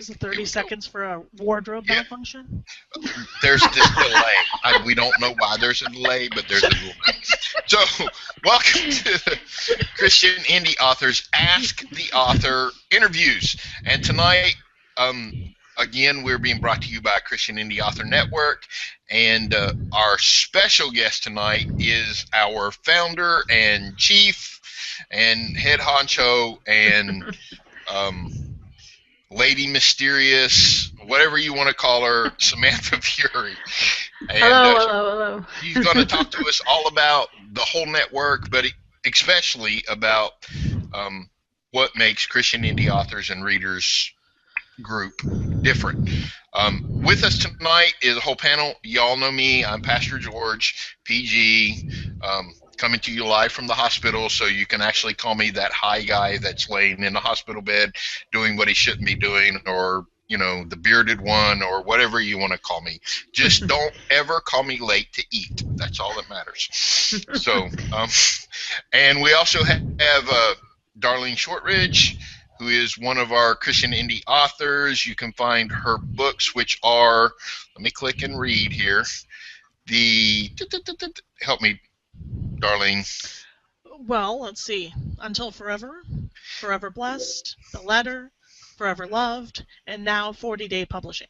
Is it 30 seconds for a wardrobe malfunction? There's this delay. We don't know why there's a delay, but there's a delay. So, welcome to the Christian Indie Authors Ask the Author interviews. And tonight, again, we're being brought to you by Christian Indie Author Network. And our special guest tonight is our founder and chief and head honcho and Lady Mysterious, whatever you want to call her, Samantha Fury. And, hello. She's going to talk to us all about the whole network, but especially about what makes Christian Indie Authors and Readers group different. With us tonight is a whole panel. Y'all know me. I'm Pastor George, PG, coming to you live from the hospital, so you can actually call me that high guy that's laying in the hospital bed doing what he shouldn't be doing, or, you know, the bearded one, or whatever you want to call me. Just don't ever call me late to eat. That's all that matters. So, and we also have Darlene Shortridge, who is one of our Christian Indie authors. You can find her books, which are, let me click and read here. Help me, Darlene. Well, let's see. Until Forever, Forever Blessed, The Letter, Forever Loved, and now 40-Day Publishing.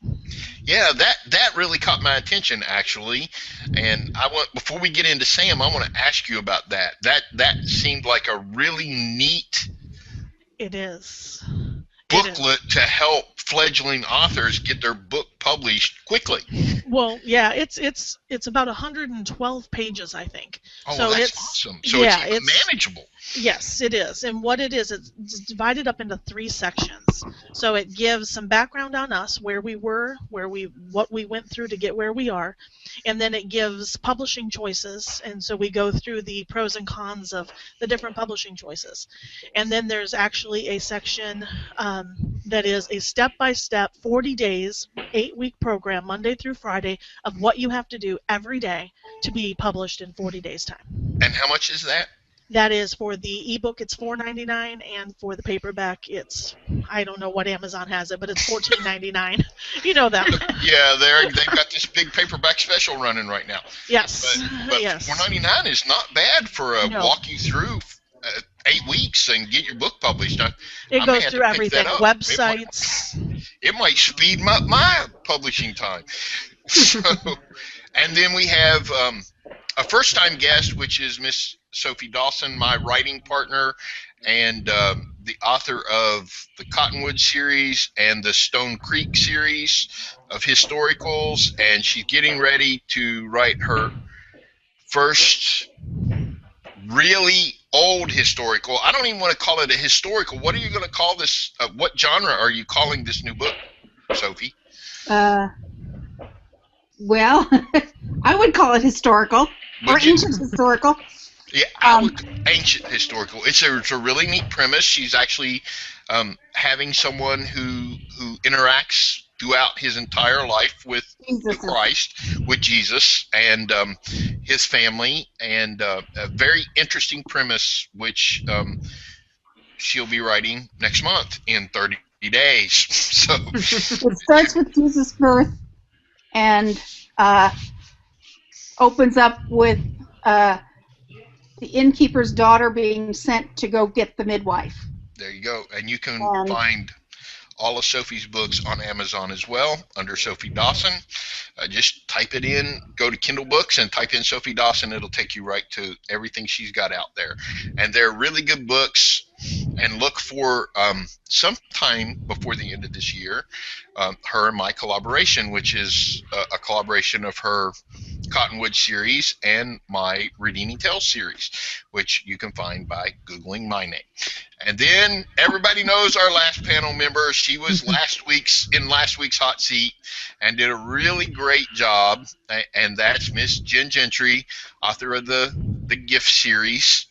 Yeah, that really caught my attention, actually. And before we get into Sam, I want to ask you about that. That seemed like a really neat booklet to help fledgling authors get their book published quickly. Well, yeah, it's about 112 pages, I think. Oh, so that's awesome. So it's manageable. Yes, it is. And what it is, it's divided up into 3 sections. So it gives some background on us, where we were, what we went through to get where we are, and then it gives publishing choices, and so we go through the pros and cons of the different publishing choices. And then there's actually a section that is a step-by-step 40 days, 8-week program, Monday through Friday, of what you have to do every day to be published in 40 days' time. And how much is that? That is, for the ebook, it's $4.99, and for the paperback, it's, I don't know what Amazon has it, but it's $14.99. You know that. Yeah, they've got this big paperback special running right now. Yes. But yes. $4.99 is not bad for walk you through 8 weeks and get your book published. It goes through everything, websites. It might speed up my publishing time. So, and then we have a first-time guest, which is Miss Sophie Dawson, my writing partner, and the author of the Cottonwood series and the Stone Creek series of historicals, and she's getting ready to write her first really old historical. I don't even want to call it a historical. What are you going to call this? What genre are you calling this new book, Sophie? Well, I would call it historical, or ancient historical. Yeah, ancient historical. It's a really neat premise. She's actually having someone who interacts throughout his entire life with Christ, with Jesus, and his family, and a very interesting premise, which she'll be writing next month in 30 days. So it starts with Jesus' birth and opens up with the innkeeper's daughter being sent to go get the midwife. There you go. And you can find all of Sophie's books on Amazon as well, under Sophie Dawson. Just type it in, go to Kindle Books and type in Sophie Dawson. It'll take you right to everything she's got out there. And they're really good books. And look for sometime before the end of this year, her and my collaboration, which is a collaboration of her Cottonwood series and my Redeeming Tales series, which you can find by Googling my name. And then everybody knows our last panel member. She was last week's hot seat and did a really great job. And that's Miss Gentry, author of the Gift series.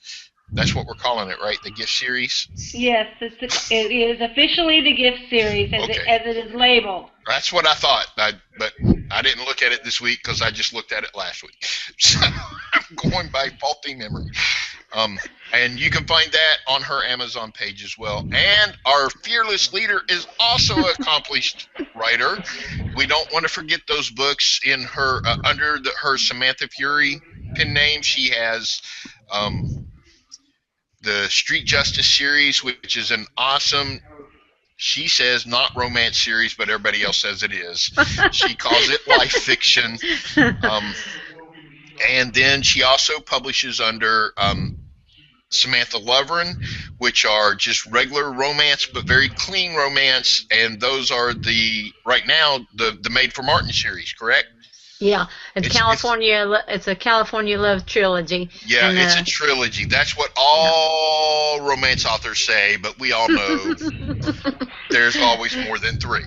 That's what we're calling it, right? The Gift series? Yes, it is officially the Gift series, as it is labeled. That's what I thought, but I didn't look at it this week because I just looked at it last week. So I'm going by faulty memory. And you can find that on her Amazon page as well. And our fearless leader is also an accomplished writer. We don't want to forget those books in her under her Samantha Fury pen name. She has the Street Justice series, which is an awesome, she says, not romance series, but everybody else says it is. She calls it life fiction. And then she also publishes under Samantha Loverin, which are just regular romance, but very clean romance, and those are right now the Made for Martin series, correct? Yeah, it's a California Love trilogy. Yeah, and, it's a trilogy. That's what all romance authors say, but we all know there's always more than 3.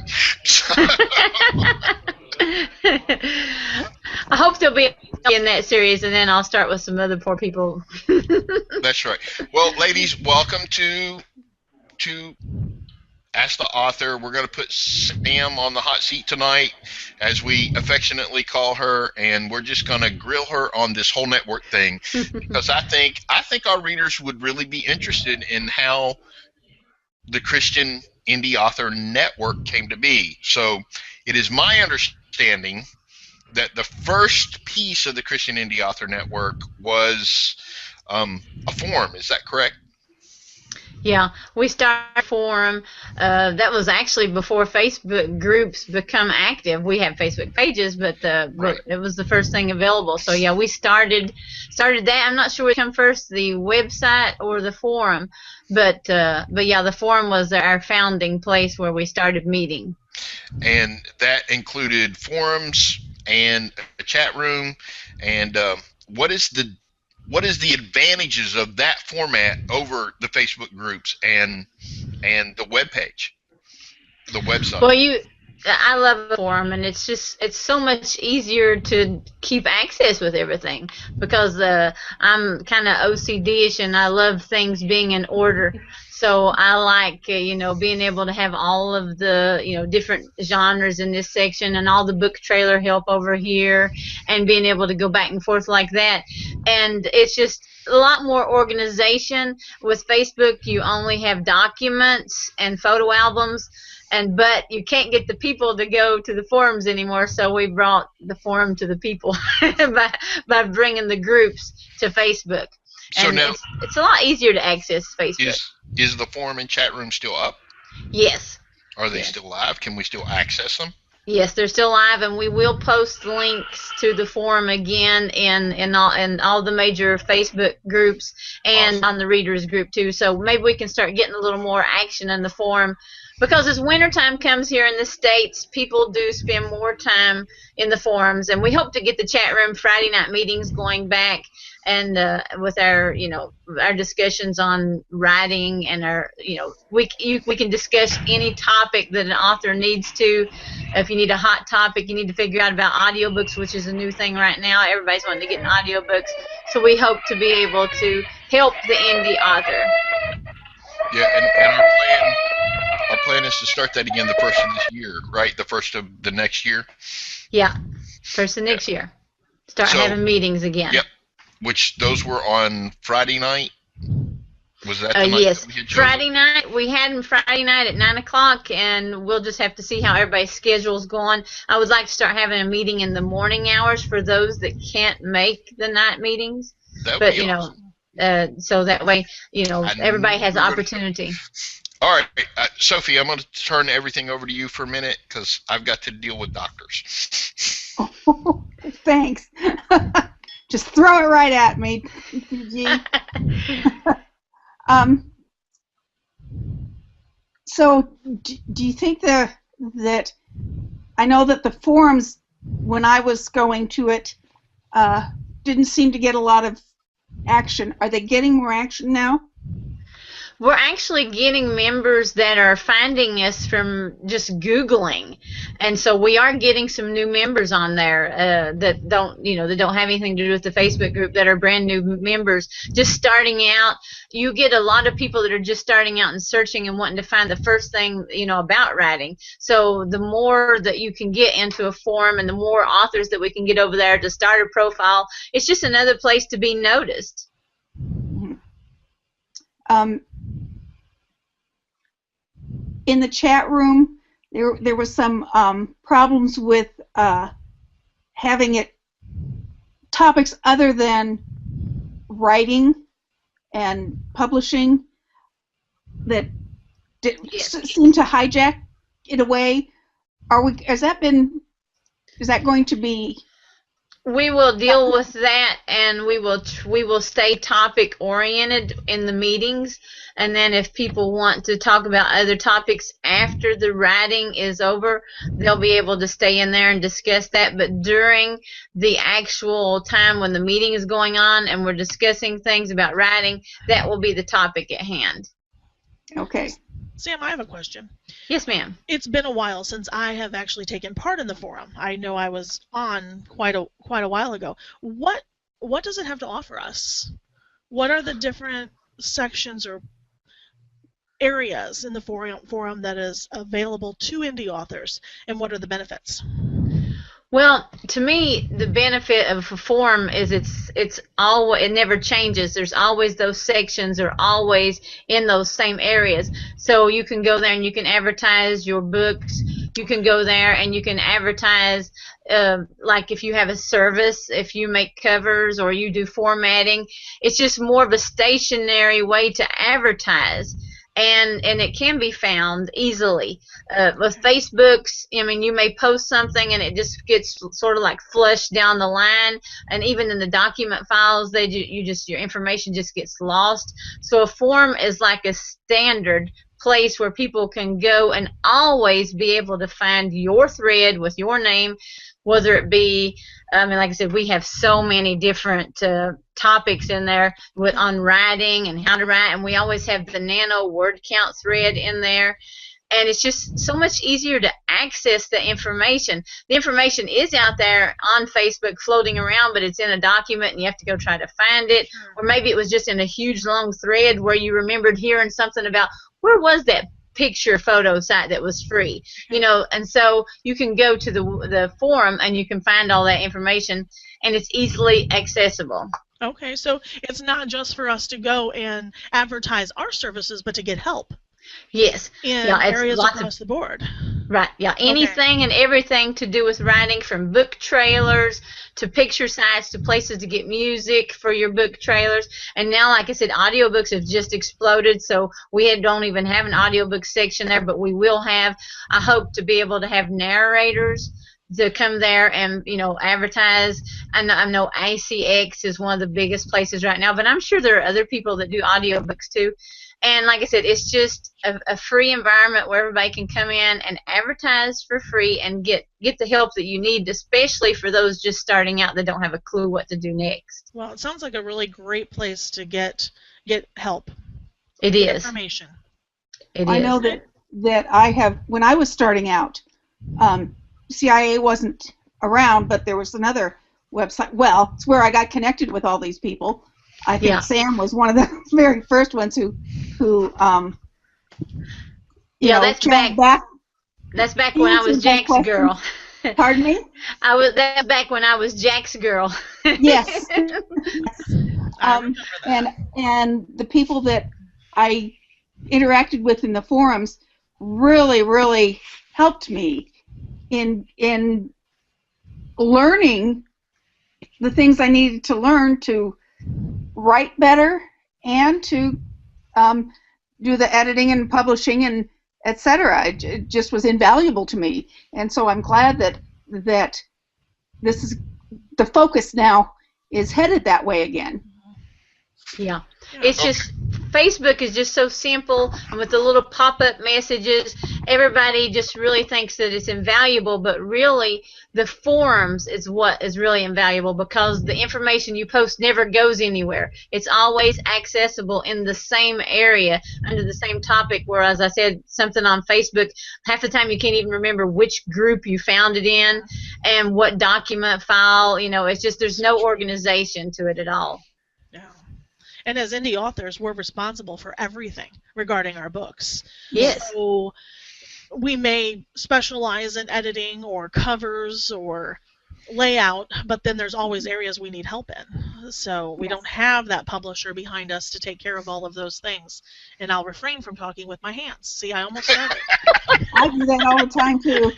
I hope they'll be in that series, and then I'll start with some other poor people. That's right. Well, ladies, welcome to Ask the Author. We're going to put Sam on the hot seat tonight, as we affectionately call her, and we're just going to grill her on this whole network thing, because I think our readers would really be interested in how the Christian Indie Author Network came to be. So it is my understanding that the first piece of the Christian Indie Author Network was a forum. Is that correct? Yeah, we started a forum. That was actually before Facebook groups become active. We have Facebook pages, but it was the first thing available. So yeah, we started that. I'm not sure which came first, the website or the forum, but yeah, the forum was our founding place where we started meeting. And that included forums and a chat room. And what is the advantages of that format over the Facebook groups and the web page, the website? Well, I love the forum, and it's so much easier to keep access with everything, because I'm kind of OCD-ish, and I love things being in order. So I like, being able to have all of the, different genres in this section, and all the book trailer help over here, and being able to go back and forth like that. And it's just a lot more organization. With Facebook, you only have documents and photo albums, but you can't get the people to go to the forums anymore. So we brought the forum to the people by bringing the groups to Facebook. So and now it's a lot easier to access Facebook. Is the forum and chat room still up? Yes. Are they still live? Can we still access them? Yes, they're still live, and we will post links to the forum again in all the major Facebook groups, and on the readers group too. So maybe we can start getting a little more action in the forum, because as wintertime comes here in the States, people do spend more time in the forums, and we hope to get the chat room Friday night meetings going back, and with our our discussions on writing, and our we can discuss any topic that an author needs to. If you need a hot topic, you need to figure out about audiobooks, which is a new thing right now. Everybody's wanting to get in audiobooks, so we hope to be able to help the indie author. Yeah, and our plan is to start that again the first of this year, right? The first of the next year. Yeah, first of next year. Start having meetings again. Yep. Which those were on Friday night. Was that the night yes, that we had chosen? Friday night. We had them Friday night at 9 o'clock, and we'll just have to see how everybody's schedule's going. I would like to start having a meeting in the morning hours for those that can't make the night meetings. That would be awesome. So that way, everybody has opportunity. All right, Sophie, I'm going to turn everything over to you for a minute, because I've got to deal with doctors. Oh, thanks. Just throw it right at me. So do you think that I know that the forums, when I was going to it, didn't seem to get a lot of action. Are they getting more action now? We're actually getting members that are finding us from just Googling, and so we are getting some new members on there that don't have anything to do with the Facebook group, that are brand new members just starting out. You get a lot of people that are just starting out and searching and wanting to find the first thing about writing. So the more that you can get into a forum, and the more authors that we can get over there to start a profile, it's just another place to be noticed. in the chat room, there was some problems with having it topics other than writing and publishing that seem to hijack it away. Is that going to be? We will deal with that, and we will stay topic oriented in the meetings. And then if people want to talk about other topics after the writing is over, they'll be able to stay in there and discuss that. But during the actual time when the meeting is going on and we're discussing things about writing, that will be the topic at hand. Okay. Sam, I have a question. Yes, ma'am. It's been a while since I have actually taken part in the forum. I know I was on quite a while ago. What does it have to offer us? What are the different sections or areas in the forum that is available to indie authors, and what are the benefits? Well, to me, the benefit of a forum is it never changes. There's always those sections are always in those same areas. So you can go there and you can advertise your books. You can go there and you can advertise, like if you have a service, if you make covers or you do formatting. It's just more of a stationary way to advertise. And it can be found easily. With Facebooks, I mean, you may post something and it just gets sort of like flushed down the line, and even in the document files, your information just gets lost. So a forum is like a standard place where people can go and always be able to find your thread with your name, whether it be, like I said, we have so many different topics in there on writing and how to write, and we always have the nano word count thread in there, and it's just so much easier to access the information. The information is out there on Facebook floating around, but it's in a document and you have to go try to find it, or maybe it was just in a huge long thread where you remembered hearing something about where was that picture photo site that was free, and so you can go to the forum and you can find all that information, and it's easily accessible. Okay, so it's not just for us to go and advertise our services, but to get help. Yes. In areas across the board. Right, yeah. Anything and everything to do with writing, from book trailers to picture sites to places to get music for your book trailers. And now, like I said, audiobooks have just exploded, so we don't even have an audiobook section there, but we will have. I hope to be able to have narrators to come there and, advertise. And I know ICX is one of the biggest places right now, but I'm sure there are other people that do audiobooks too. And like I said, it's just a free environment where everybody can come in and advertise for free and get the help that you need, especially for those just starting out that don't have a clue what to do next. Well, it sounds like a really great place to get help. It is. Information. I know that I have, when I was starting out, CIA wasn't around, but there was another website. Well, it's where I got connected with all these people. I think Sam was one of the very first ones who that's back when I was Jack's girl. Pardon me? That's back when I was Jack's girl. Yes. And the people that I interacted with in the forums really, really helped me in learning the things I needed to learn to write better and to do the editing and publishing and etc. It just was invaluable to me, and so I'm glad that this is the focus now is headed that way again. Yeah. It's just, Facebook is just so simple, and with the little pop-up messages, everybody just really thinks that it's invaluable, but really the forums is what is really invaluable, because the information you post never goes anywhere. It's always accessible in the same area under the same topic, whereas I said something on Facebook, half the time you can't even remember which group you found it in and what document file. It's just, there's no organization to it at all. And as indie authors, we're responsible for everything regarding our books. Yes. So we may specialize in editing or covers or layout, but then there's always areas we need help in. So we don't have that publisher behind us to take care of all of those things. And I'll refrain from talking with my hands. See, I almost started. I do that all the time too.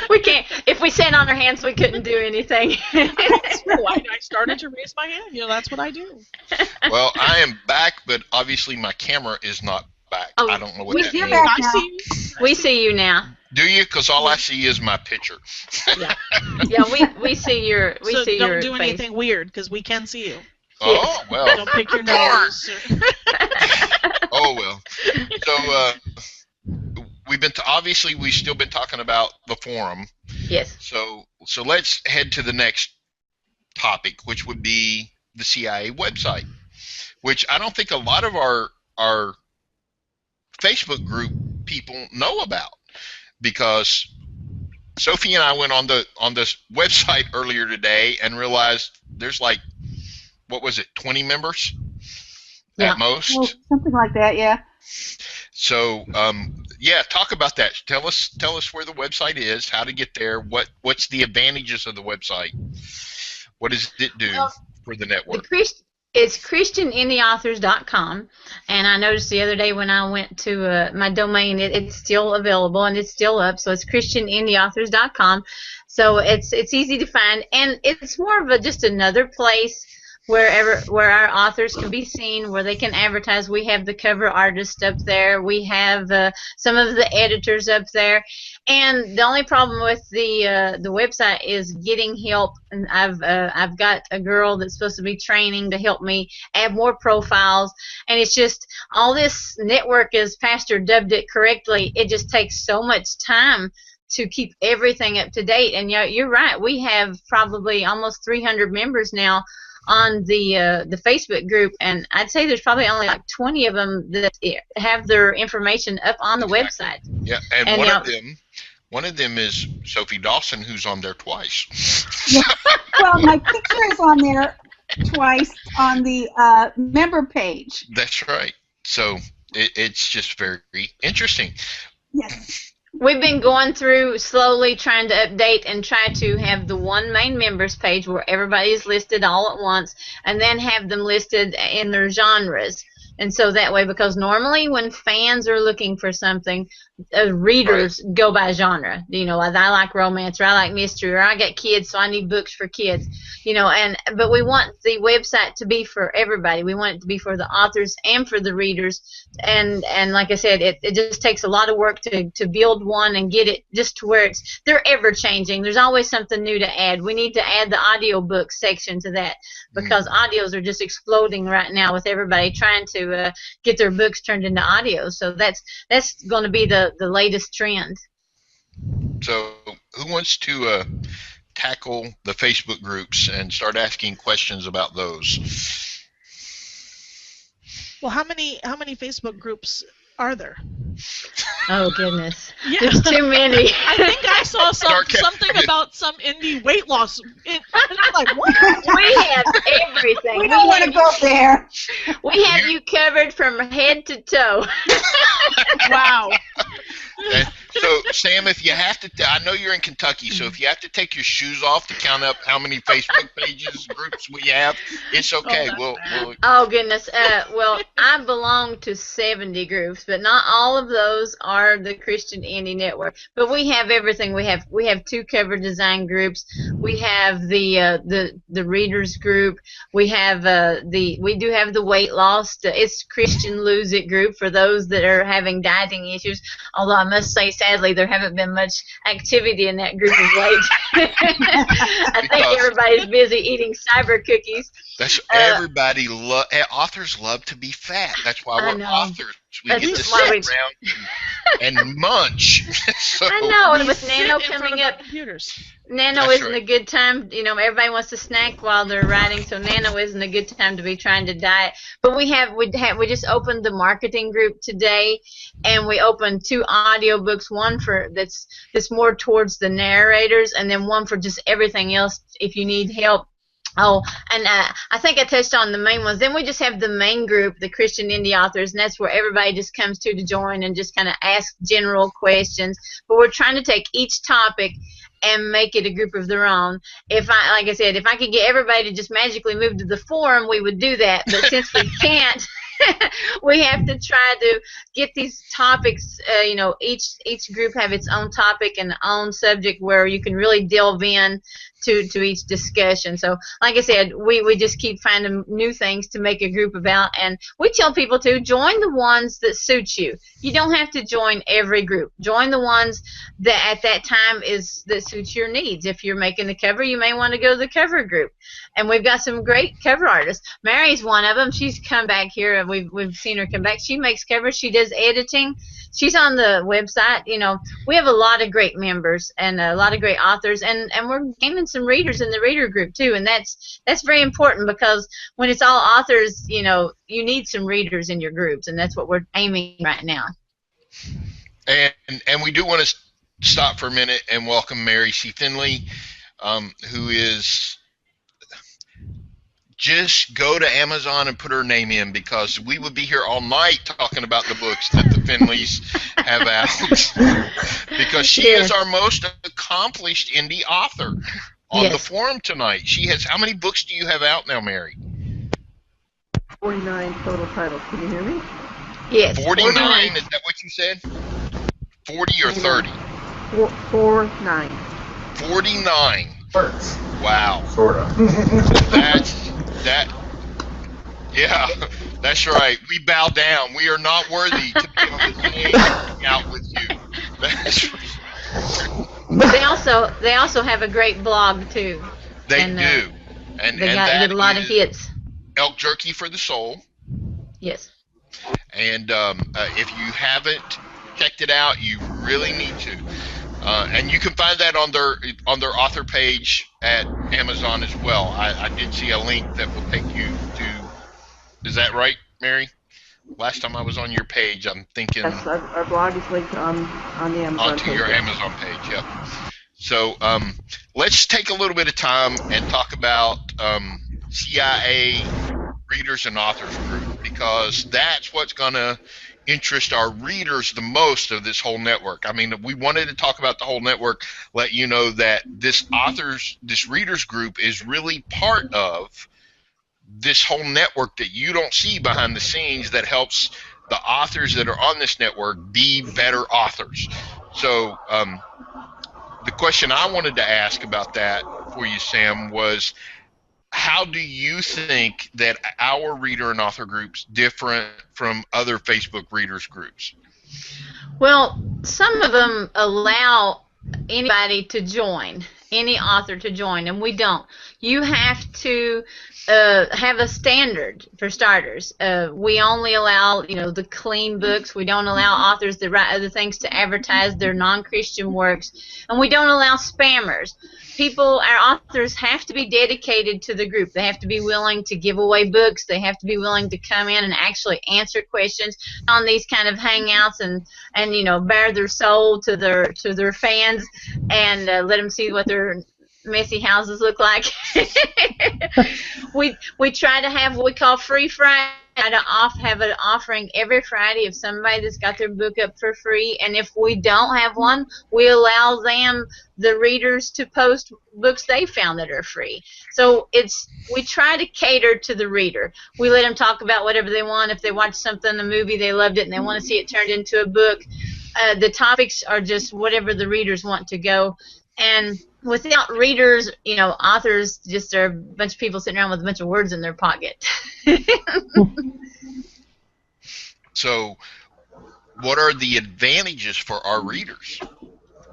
We can't. If we sat on our hands, we couldn't do anything. I started to raise my hand. That's what I do. Well, I am back, but obviously my camera is not back. Oh, I don't know what that you're means. back I now. see you. We see you now. Do you? Because all I see is my picture. Yeah, we see your So see don't your do face. anything weird, because we can see you. Oh, well. Don't pick your nose. Oh, well. So, obviously we've still been talking about the forum. Yes. So let's head to the next topic, which would be the CIA website, which I don't think a lot of our Facebook group people know about, because Sophie and I went on this website earlier today and realized there's like, what was it, 20 members at most? Oh, something like that, yeah. So, talk about that. Tell us where the website is, how to get there, what's the advantages of the website, what does it do for the network? It's ChristianIndieAuthors.com, and I noticed the other day when I went to my domain, it's still available and it's still up. So it's ChristianIndieAuthors.com. So it's easy to find, and it's more of just another place where our authors can be seen, where they can advertise. We have the cover artist up there. We have some of the editors up there. And the only problem with the website is getting help. And I've got a girl that's supposed to be training to help me add more profiles. And it's just all this network, as Pastor dubbed it correctly, it just takes so much time to keep everything up to date. And you're right. We have probably almost 300 members now on the Facebook group, and I'd say there's probably only like 20 of them that have their information up on the website. Yeah, and one of them is Sophie Dawson, who's on there twice. Yeah. Well, my picture is on there twice on the member page. That's right. So it's just very interesting. Yes. We've been going through slowly trying to update and try to have the one main members page where everybody is listed all at once, and then have them listed in their genres. And so that way, because normally when fans are looking for something, readers go by genre. I like romance, or I like mystery, or I got kids, so I need books for kids. But we want the website to be for everybody. We want it to be for the authors and for the readers. And like I said, it just takes a lot of work to build one and get it just to where they're ever changing. There's always something new to add. We need to add the audiobook section to that, because audios are just exploding right now with everybody trying to get their books turned into audio. So that's going to be the latest trend. So who wants to tackle the Facebook groups and start asking questions about those? Well, how many Facebook groups are there? Oh goodness, Yeah. there's too many. I think I saw something about some indie weight loss. And I'm like, what? We have everything. We don't want to go there. We have you covered from head to toe. Wow. Okay. So, Sam, if you have to, I know you're in Kentucky, so if you have to take your shoes off to count up how many Facebook pages, groups we have, it's okay. We'll Oh, goodness. Well, I belong to 70 groups, but not all of those are the Christian Indie Network. But we have everything. We have 2 cover design groups. We have the readers group. We have we do have the weight loss. It's Christian Lose It group for those that are having dieting issues. Although I must say, sadly, there haven't been much activity in that group of late. I think everybody's busy eating cyber cookies. That's authors love to be fat. That's why we're authors. We get to sit around and munch. So, I know, and with Nano coming up, computers. Nano isn't a good time. Everybody wants to snack while they're writing, so Nano isn't a good time to be trying to diet. But we just opened the marketing group today, and we opened 2 audiobooks, one for that's more towards the narrators, and then one for just everything else if you need help. Oh, and I think I touched on the main ones. Then we just have the main group, the Christian Indie Authors, and that's where everybody just comes to join and just kind of ask general questions. But we're trying to take each topic and make it a group of their own. Like I said, if I could get everybody to just magically move to the forum, we would do that. But since we can't, we have to try to get these topics, each group have its own topic and own subject where you can really delve in to each discussion. So like I said, we just keep finding new things to make a group about, and we tell people to join the ones that suit you. You don't have to join every group. Join the ones that at that time that suits your needs. If you're making the cover, you may want to go to the cover group. And we've got some great cover artists. Mary's one of them. She's come back here, and we've seen her come back. She makes covers. She does editing. She's on the website. We have a lot of great members and a lot of great authors, and we're gaining some readers in the reader group too, and that's very important, because when it's all authors, you need some readers in your groups, and that's what we're aiming right now. And we do want to stop for a minute and welcome Mary C. Findley, who is... Just go to Amazon and put her name in, because we would be here all night talking about the books that the Findleys have out. Because she is our most accomplished indie author on the forum tonight. She has, how many books do you have out now, Mary? 49 total titles. Can you hear me? Yes. 49, is that what you said? 40 or 30? 49. 49. Wow. Sort of. Yeah, that's right. We bow down. We are not worthy to be on the stage hang out with you. That's right. They also have a great blog too. They do. And they got a lot of hits. Elk Jerky for the Soul. Yes. And if you haven't checked it out, you really need to. And you can find that on their author page at Amazon as well. I did see a link that will take you to. Is that right, Mary? Last time I was on your page, I'm thinking. Yes, our blog is linked on the Amazon onto page. Your Amazon page. Yep. So let's take a little bit of time and talk about CIA Readers and Authors Group, because that's what's going to interest our readers the most of this whole network. I mean, we wanted to talk about the whole network, let you know that this readers group is really part of this whole network that you don't see behind the scenes, that helps the authors that are on this network be better authors. So the question I wanted to ask about that for you, Sam, was how do you think that our reader and author groups different from other Facebook readers groups? Well, some of them allow anybody to join, any author to join, and we don't. You have to have a standard for starters. We only allow, the clean books. We don't allow authors that write other things to advertise their non-Christian works, and we don't allow spammers. Our authors have to be dedicated to the group. They have to be willing to give away books. They have to be willing to come in and actually answer questions on these kind of hangouts and bare their soul to their fans and let them see what their messy houses look like. We try to have what we call Free Friday. Have an offering every Friday of somebody that's got their book up for free, and if we don't have one, we allow the readers to post books they found that are free. So we try to cater to the reader. We let them talk about whatever they want. If they watch something, a movie, they loved it, and they want to see it turned into a book, the topics are just whatever the readers want to go. And without readers, authors just are a bunch of people sitting around with a bunch of words in their pocket. So, what are the advantages for our readers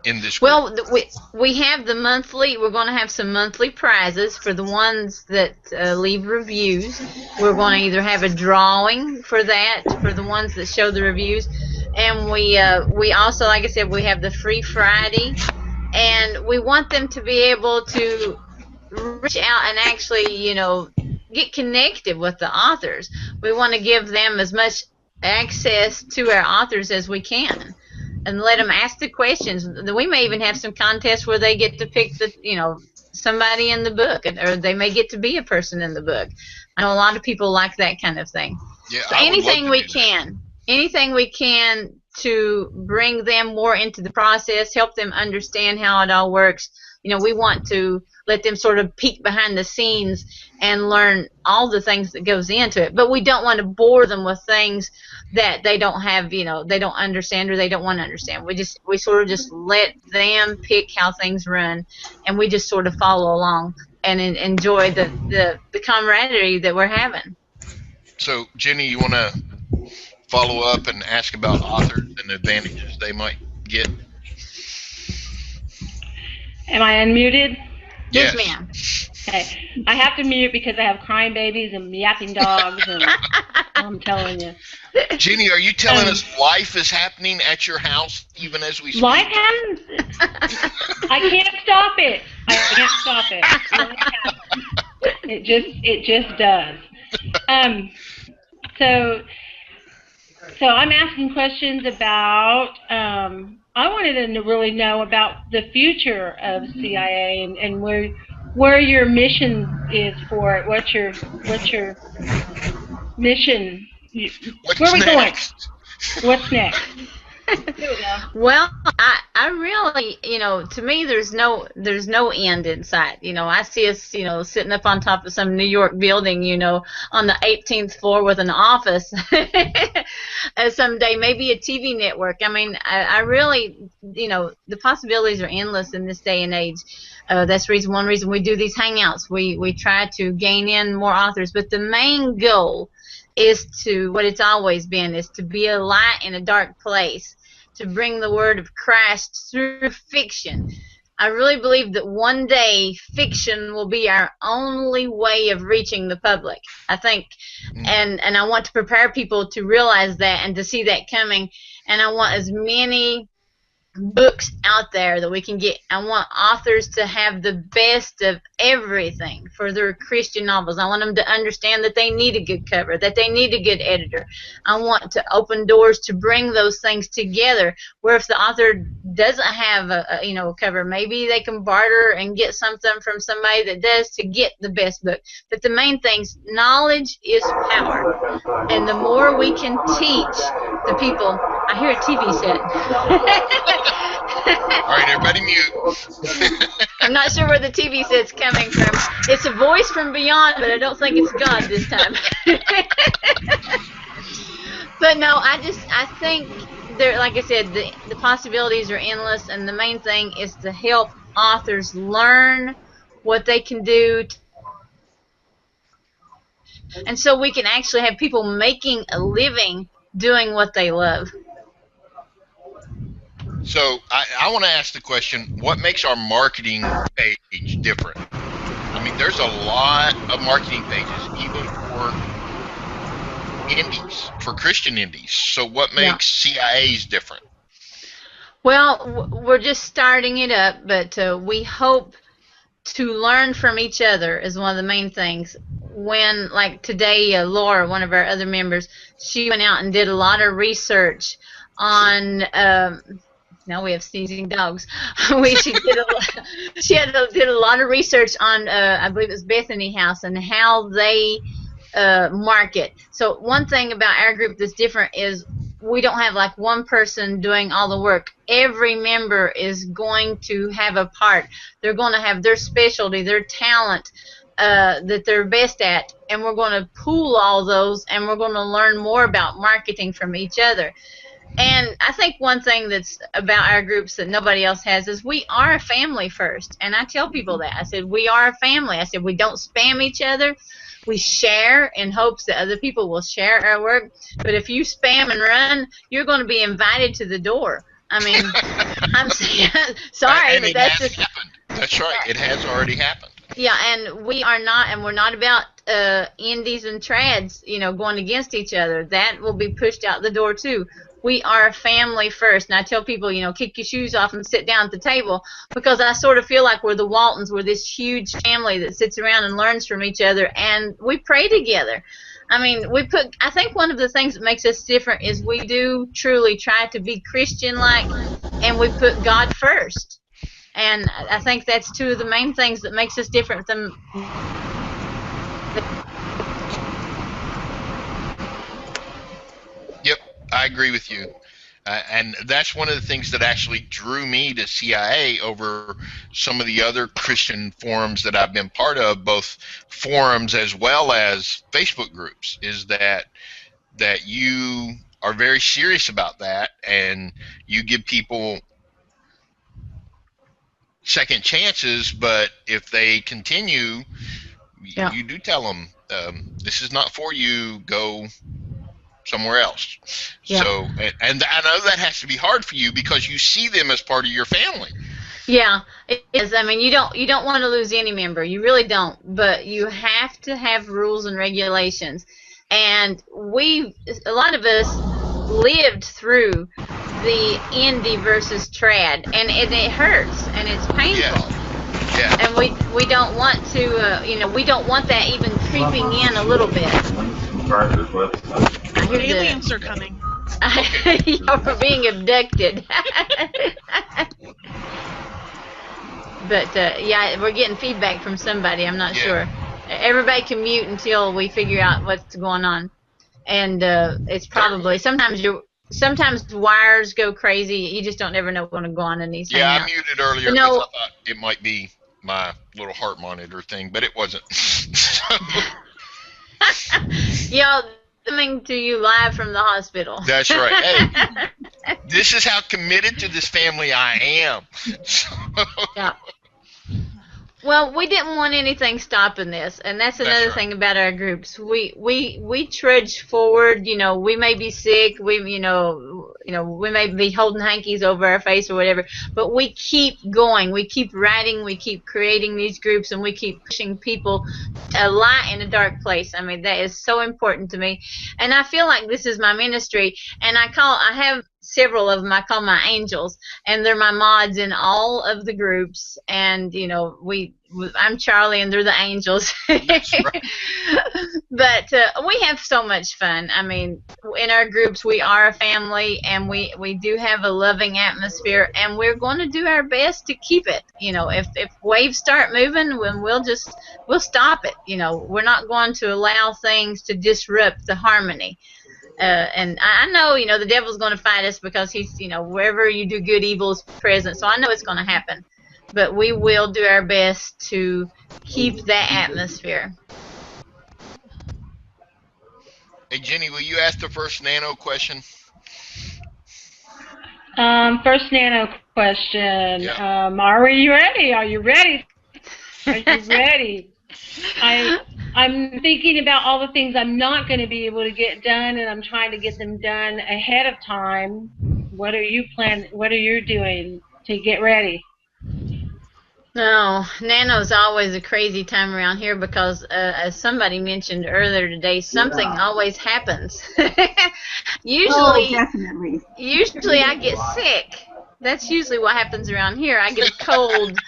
in this group? Well, we have the monthly. We're going to have some monthly prizes for the ones that leave reviews. We're going to either have a drawing for that, for the ones that show the reviews, and we also, like I said, we have the Free Friday. And we want them to be able to reach out and actually, get connected with the authors. We want to give them as much access to our authors as we can and let them ask the questions. We may even have some contests where they get to pick somebody in the book, or they may get to be a person in the book. I know a lot of people like that kind of thing. Yeah, so anything we can to bring them more into the process, help them understand how it all works. We want to let them sort of peek behind the scenes and learn all the things that goes into it. But we don't want to bore them with things that they don't have, they don't understand or they don't want to understand. We sort of just let them pick how things run, and we just sort of follow along and enjoy the camaraderie that we're having. So, Jenny, you want to follow up and ask about authors and the advantages they might get? Am I unmuted? Yes, ma'am. Okay. I have to mute because I have crying babies and yapping dogs, and I'm telling you. Jenny, are you telling us life is happening at your house even as we speak? Life happens. I can't stop it. I can't stop it. Life happens. It just does. So I'm asking questions about. I wanted to really know about the future of CIA and where your mission is for it. What's your mission? Where are we going? What's next? Well, I really, to me, there's no end in sight. I see us, sitting up on top of some New York building, on the 18th floor with an office. Someday, maybe a TV network. I mean, I really, the possibilities are endless in this day and age. That's one reason we do these hangouts. We try to gain in more authors, but the main goal is what it's always been, is to be a light in a dark place, to bring the word of Christ through fiction. I really believe that one day fiction will be our only way of reaching the public. I think, and I want to prepare people to realize that and to see that coming. And I want as many books out there that we can get. I want authors to have the best of everything for their Christian novels. I want them to understand that they need a good cover, that they need a good editor. I want to open doors to bring those things together, where if the author doesn't have a cover, maybe they can barter and get something from somebody that does to get the best book. But the main thing's knowledge is power, and the more we can teach the people. I hear a TV set. All right, everybody mute. I'm not sure where the TV set's coming from. It's a voice from beyond, but I don't think it's God this time. But no, I think there, like I said, the possibilities are endless, and the main thing is to help authors learn what they can do, and so we can actually have people making a living doing what they love. So I want to ask the question, what makes our marketing page different? I mean, there's a lot of marketing pages, even for indies, for Christian indies. So what makes CIAs different? Well, we're just starting it up, but we hope to learn from each other is one of the main things. When, like today, Laura, one of our other members, she went out and did a lot of research on now we have sneezing dogs. She did a lot of research on I believe it was Bethany House and how they market. So one thing about our group that's different is we don't have like one person doing all the work. Every member is going to have a part. They're going to have their specialty, their talent that they're best at, and we're going to pool all those, and we're going to learn more about marketing from each other. And I think one thing that's about our groups that nobody else has is we are a family first. And I tell people that. I said, we are a family. I said, we don't spam each other. We share in hopes that other people will share our work. But if you spam and run, you're going to be invited to the door. I mean, I'm sorry, but that's just happened. That's right. It has already happened. Yeah, and we are not, and we're not about indies and trads, going against each other. That will be pushed out the door too. We are a family first, and I tell people, kick your shoes off and sit down at the table, because I sort of feel like we're the Waltons. We're this huge family that sits around and learns from each other, and we pray together. I mean, I think one of the things that makes us different is we do truly try to be Christian-like, and we put God first. And I think that's two of the main things that makes us different than. Yep, I agree with you. And that's one of the things that actually drew me to CIA over some of the other Christian forums that I've been part of, both forums as well as Facebook groups, is that you are very serious about that, and you give people second chances, but if they continue, you do tell them, this is not for you, go somewhere else. Yeah. So, and I know that has to be hard for you because you see them as part of your family. Yeah, it is. I mean, you don't want to lose any member. You really don't. But you have to have rules and regulations. And a lot of us lived through the indie versus trad, and it hurts and it's painful. Yeah. And we don't want to, we don't want that even creeping in a little bit. Aliens are coming. You're being abducted. But yeah, we're getting feedback from somebody. I'm not sure. Everybody can mute until we figure out what's going on. And it's probably sometimes wires go crazy. You just don't ever know what's going to go on in these. Yeah, hangouts. I muted earlier because I thought it might be my little heart monitor thing, but it wasn't. Coming to you live from the hospital. That's right. Hey, this is how committed to this family I am. Yeah. Well, we didn't want anything stopping this, and that's another thing about our groups. We trudge forward. We may be sick. We may be holding hankies over our face or whatever, but we keep going. We keep writing. We keep creating these groups, and we keep pushing people a light in a dark place. I mean, that is so important to me, and I feel like this is my ministry. And I have several of them I call my angels, and they're my mods in all of the groups. And I'm Charlie and they're the angels. That's right. But we have so much fun. I mean, in our groups we are a family, and we do have a loving atmosphere, and we're going to do our best to keep it. If waves start moving, we'll stop it. We're not going to allow things to disrupt the harmony. And I know, the devil's going to fight us because he's, wherever you do good, evil is present. So I know it's going to happen. But we will do our best to keep that atmosphere. Hey, Jenny, will you ask the first nano question? First nano question. Yeah. Are you ready? Are you ready? Are you ready? I'm thinking about all the things I'm not going to be able to get done, and I'm trying to get them done ahead of time. What are you doing to get ready? No, Nano's always a crazy time around here because, as somebody mentioned earlier today, something always happens. Usually I get sick. That's usually what happens around here. I get a cold.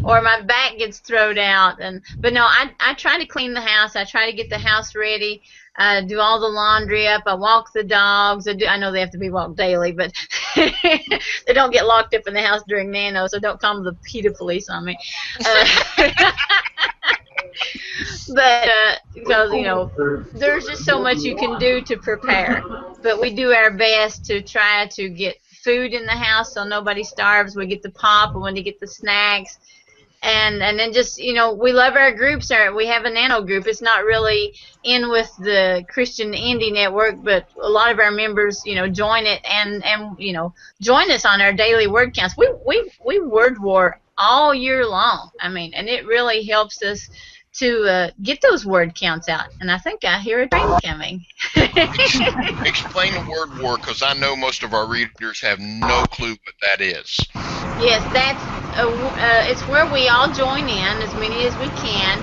Or my back gets thrown out, but no, I try to clean the house. I try to get the house ready. I do all the laundry up. I walk the dogs. I know they have to be walked daily, but they don't get locked up in the house during Nano, so don't call the PETA police on me. But because there's just so much you can do to prepare. But we do our best to try to get food in the house so nobody starves. We get the pop and when they get the snacks. And then just, we love our groups. We have a Nano group. It's not really in with the Christian Indie Network, but a lot of our members, join it and join us on our daily word counts. We word war all year long. I mean, and it really helps us to get those word counts out. And I think I hear a train coming. Explain the word war, because I know most of our readers have no clue what that is. Yes, that's it's where we all join in, as many as we can,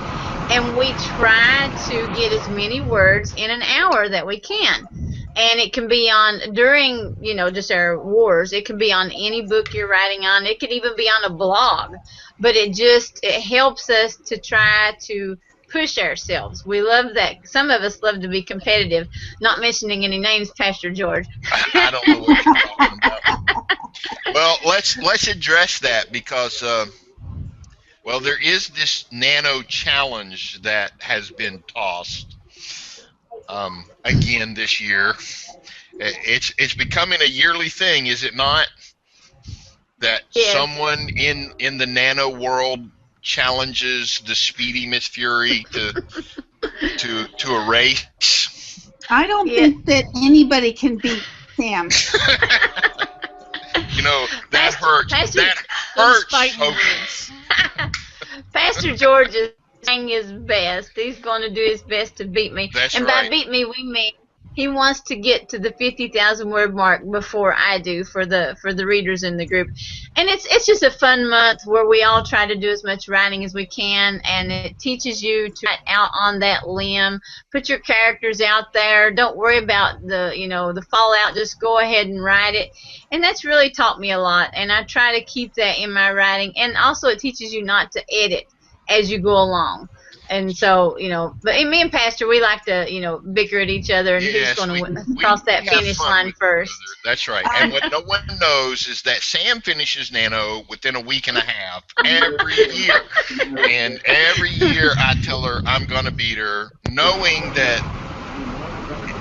and we try to get as many words in an hour that we can. And it can be on during, just our wars. It can be on any book you're writing on. It could even be on a blog. But it helps us to try to push ourselves. We love that. Some of us love to be competitive. Not mentioning any names, Pastor George. I don't know what you're talking about. Well, let's address that because, there is this Nano challenge that has been tossed. again this year. It's becoming a yearly thing, is it not? That someone in the nano world challenges the speedy Miss Fury to a race. I don't think that anybody can beat Sam. You know, that hurts. That hurts. Pastor George is trying his best. He's going to do his best to beat me. That's and right. by beat me, we mean he wants to get to the 50,000 word mark before I do for the readers in the group. And it's just a fun month where we all try to do as much writing as we can, and it teaches you to write out on that limb, put your characters out there, don't worry about the fallout, just go ahead and write it. And that's really taught me a lot, and I try to keep that in my writing. And also it teaches you not to edit as you go along. And so, but me and Pastor, we like to, bicker at each other, and who's going to cross that finish line first. That's right. And what no one knows is that Sam finishes Nano within a week and a half every year. And every year I tell her I'm going to beat her, knowing that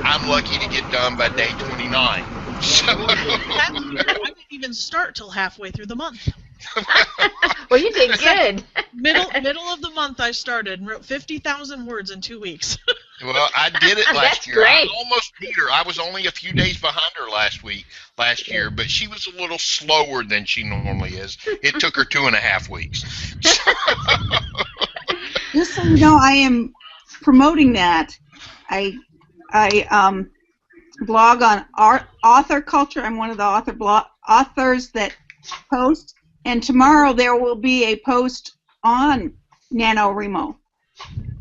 I'm lucky to get done by day 29. So I didn't even start till halfway through the month. Well, you did good. Middle of the month I started and wrote 50,000 words in 2 weeks. Well, I did it last year. Great. I almost beat her. I was only a few days behind her last year, but she was a little slower than she normally is. It took her 2.5 weeks. Just so you know, I am promoting that. I blog on author culture. I'm one of the authors that post. And tomorrow there will be a post on NaNoWriMo.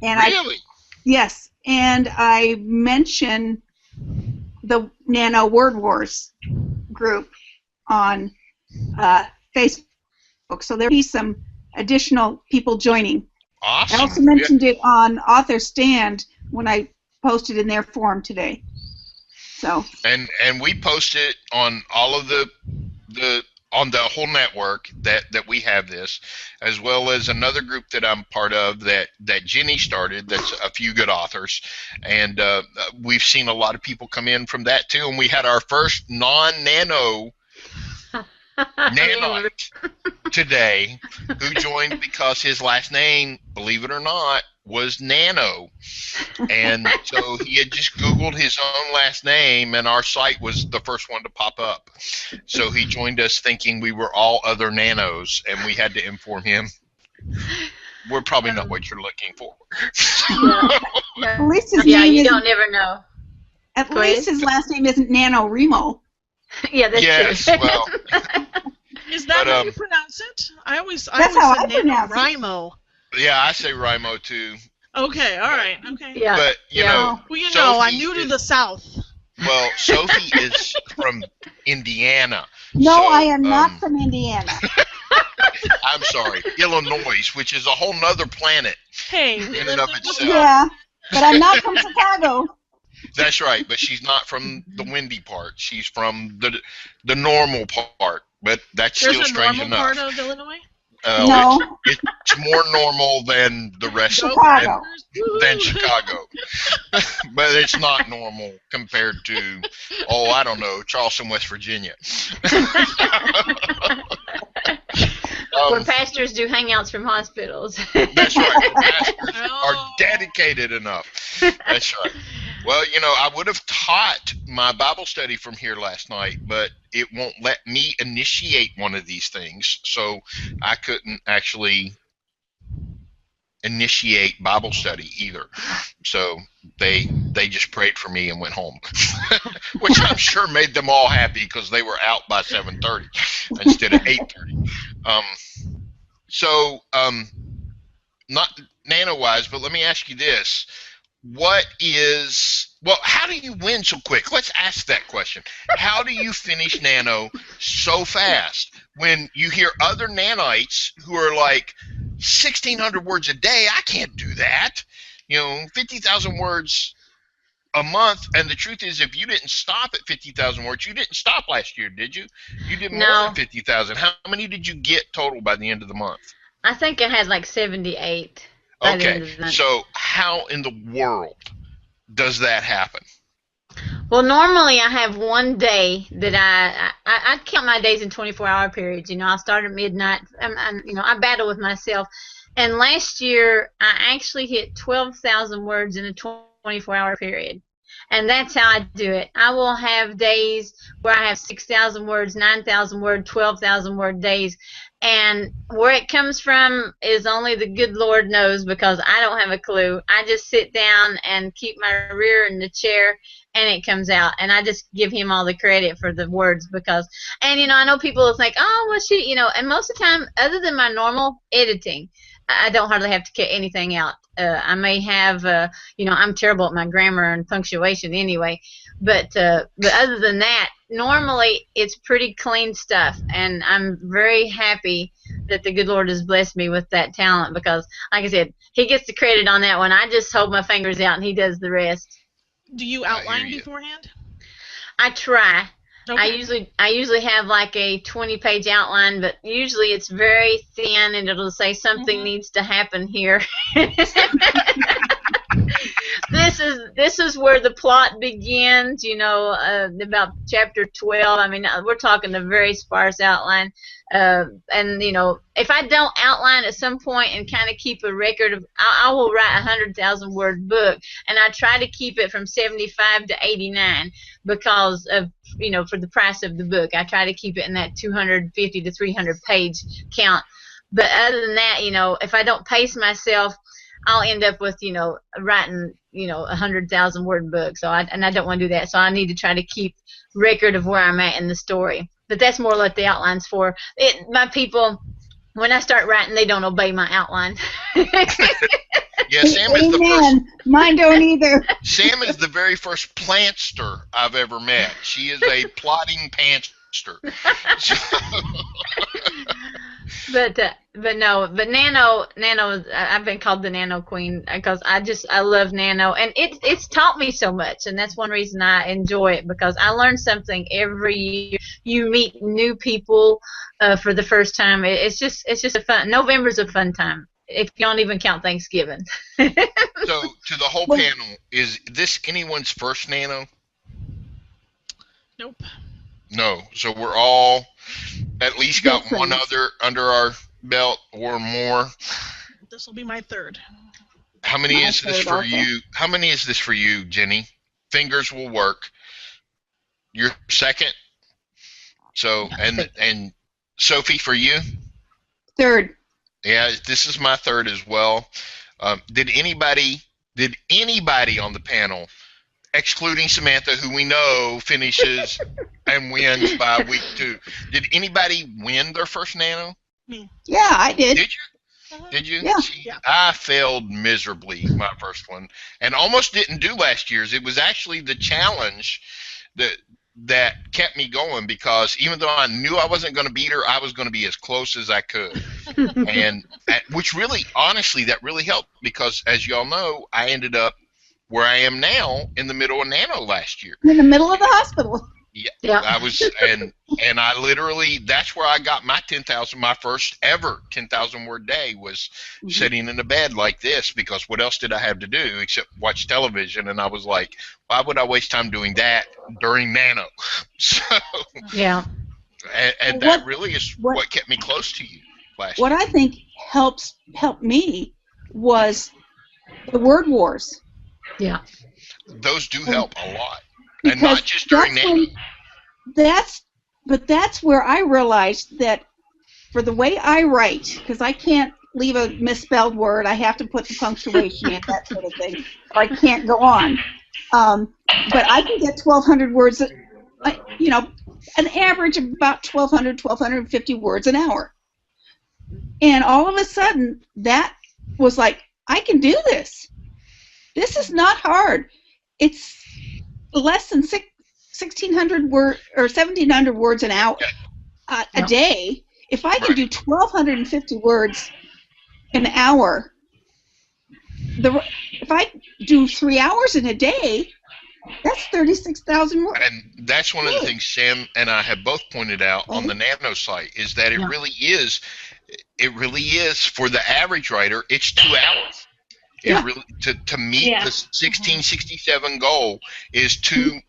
And really? Yes, and I mention the Nano Word Wars group on Facebook. So there will be some additional people joining. Awesome. I also mentioned it on Author Stand when I posted in their forum today. So. And we post it on all of the on the whole network that we have this, as well as another group that I'm part of that Jenny started, that's a few good authors, and we've seen a lot of people come in from that too, and we had our first non-nano nanite today who joined because his last name, believe it or not, was Nano, and so he had just Googled his own last name, and our site was the first one to pop up. So he joined us thinking we were all other nanos, and we had to inform him we're probably not what you're looking for. At least his name you don't never know. At least his last name isn't NaNoWriMo. Yeah, that's true. Well, is that how you pronounce it? I always said NaNoWriMo. Yeah, I say Rimo too. Okay, all right, okay. Yeah. But well, Sophie, I'm new to the South. Well, Sophie is from Indiana. No, so, I am not from Indiana. I'm sorry, Illinois, which is a whole nother planet. Hey, in and of itself. Yeah, but I'm not from Chicago. That's right, but she's not from the windy part. She's from the normal part, but that's still strange enough. There's a normal part of Illinois? No. It's more normal than the rest of Chicago. Than Chicago. But it's not normal compared to, I don't know, Charleston, West Virginia. Where pastors do hangouts from hospitals. That's right. Pastors are dedicated enough. That's right. Well, I would have taught my Bible study from here last night, but it won't let me initiate one of these things, so I couldn't actually initiate Bible study either. So they just prayed for me and went home, which I'm sure made them all happy because they were out by 7:30 instead of 8:30. Not nano-wise, but let me ask you this. How do you win so quick? Let's ask that question. How do you finish Nano so fast when you hear other nanites who are like 1,600 words a day? I can't do that. 50,000 words a month. And the truth is, if you didn't stop at 50,000 words, you didn't stop last year, did you? You did more than 50,000. How many did you get total by the end of the month? I think I had like 78. Okay, so how in the world does that happen? Well, normally I have one day that I count my days in 24-hour periods. You know, I'll start at midnight. I battle with myself. And last year I actually hit 12,000 words in a 24-hour period. And that's how I do it. I will have days where I have 6,000 words, 9,000 word, 12,000 word days. And where it comes from is only the good Lord knows, because I don't have a clue. I just sit down and keep my rear in the chair, and it comes out. And I just give him all the credit for the words, because, and I know people will think, oh, well, she, and most of the time, other than my normal editing, I don't hardly have to cut anything out. I may have, I'm terrible at my grammar and punctuation anyway, but other than that, normally it's pretty clean stuff, and I'm very happy that the good Lord has blessed me with that talent, because, like I said, he gets the credit on that one. I just hold my fingers out, and he does the rest. Do you outline beforehand? I try. Okay. I usually have like a 20-page outline, but usually it's very thin, and it'll say something needs to happen here. This is where the plot begins, about chapter 12. I mean, we're talking a very sparse outline. And, if I don't outline at some point and kind of keep a record of, I will write a 100,000 word book, and I try to keep it from 75 to 89 because of, for the price of the book. I try to keep it in that 250 to 300 page count. But other than that, if I don't pace myself, I'll end up with, writing, 100,000 word book. So I don't want to do that. So I need to try to keep record of where I'm at in the story. But that's more what the outline's for. My people, when I start writing, they don't obey my outline. Yeah, Sam is the first. Mine don't either. Sam is the very first plantster I've ever met. She is a plotting pantster. But Nano, I've been called the Nano Queen because I love Nano, and it's taught me so much, and that's one reason I enjoy it, because I learn something every year. You meet new people for the first time. It's just a fun. November's a fun time, if you don't even count Thanksgiving. So to the whole panel, is this anyone's first Nano? Nope. No. So we're all at least got one other under our belt or more. This will be my third. How many is this for you? How many is this for you, Jenny? Fingers will work. Your second. So and Sophie, for you? Third. Yeah, this is my third as well. Did anybody on the panel, excluding Samantha, who we know finishes and wins by week 2, did anybody win their first Nano? Me. Yeah, I did. Did you? Did you? Yeah. See, I failed miserably my first one, and almost didn't do last year's. It was actually the challenge that kept me going, because even though I knew I wasn't going to beat her, I was going to be as close as I could. And which really, honestly, that really helped, because as y'all know, I ended up where I am now in the middle of Nano last year. In the middle of the hospital. Yeah. I was, and I literally, that's where I got my 10,000, my first ever 10,000 word day was sitting in a bed like this, because what else did I have to do except watch television? And I was like, why would I waste time doing that during Nano? So, yeah. And that really is what kept me close to you last year. What I think helped me was the word wars. Yeah. Those do help a lot. And not just during Nano. That's where I realized that for the way I write, because I can't leave a misspelled word, I have to put the punctuation in, that sort of thing, or I can't go on. But I can get 1,200 words, an average of about 1,200, 1,250 words an hour. And all of a sudden, that was like, I can do this. This is not hard. It's less than 1,600 words or 1,700 words an hour a day. If I can do 1,250 words an hour, if I do 3 hours in a day, that's 36,000 words. And that's one of the things Sam and I have both pointed out on the Nano site, is that it really is for the average writer, it's 2 hours. It really, to meet the 1667 goal is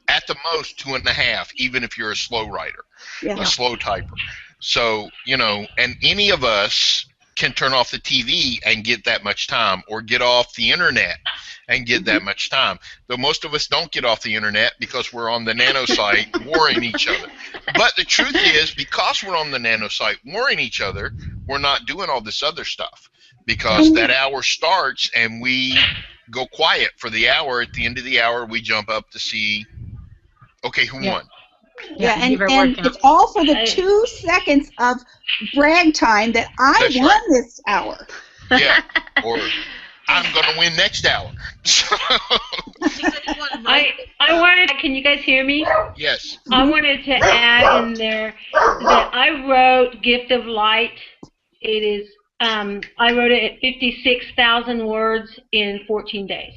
at the most 2.5, even if you're a slow writer, a slow typer. So, and any of us can turn off the TV and get that much time, or get off the internet and get that much time. Though most of us don't get off the internet because we're on the nano site warring each other. But the truth is, because we're on the nano site warring each other, we're not doing all this other stuff. Because that hour starts and we go quiet for the hour. At the end of the hour, we jump up to see, okay, who won? Yeah, and it's all for the 2 seconds of brag time that I won this hour. Yeah, or I'm going to win next hour. I wanted, can you guys hear me? Yes. I wanted to add in there that I wrote Gift of Light. It is, I wrote it at 56,000 words in 14 days.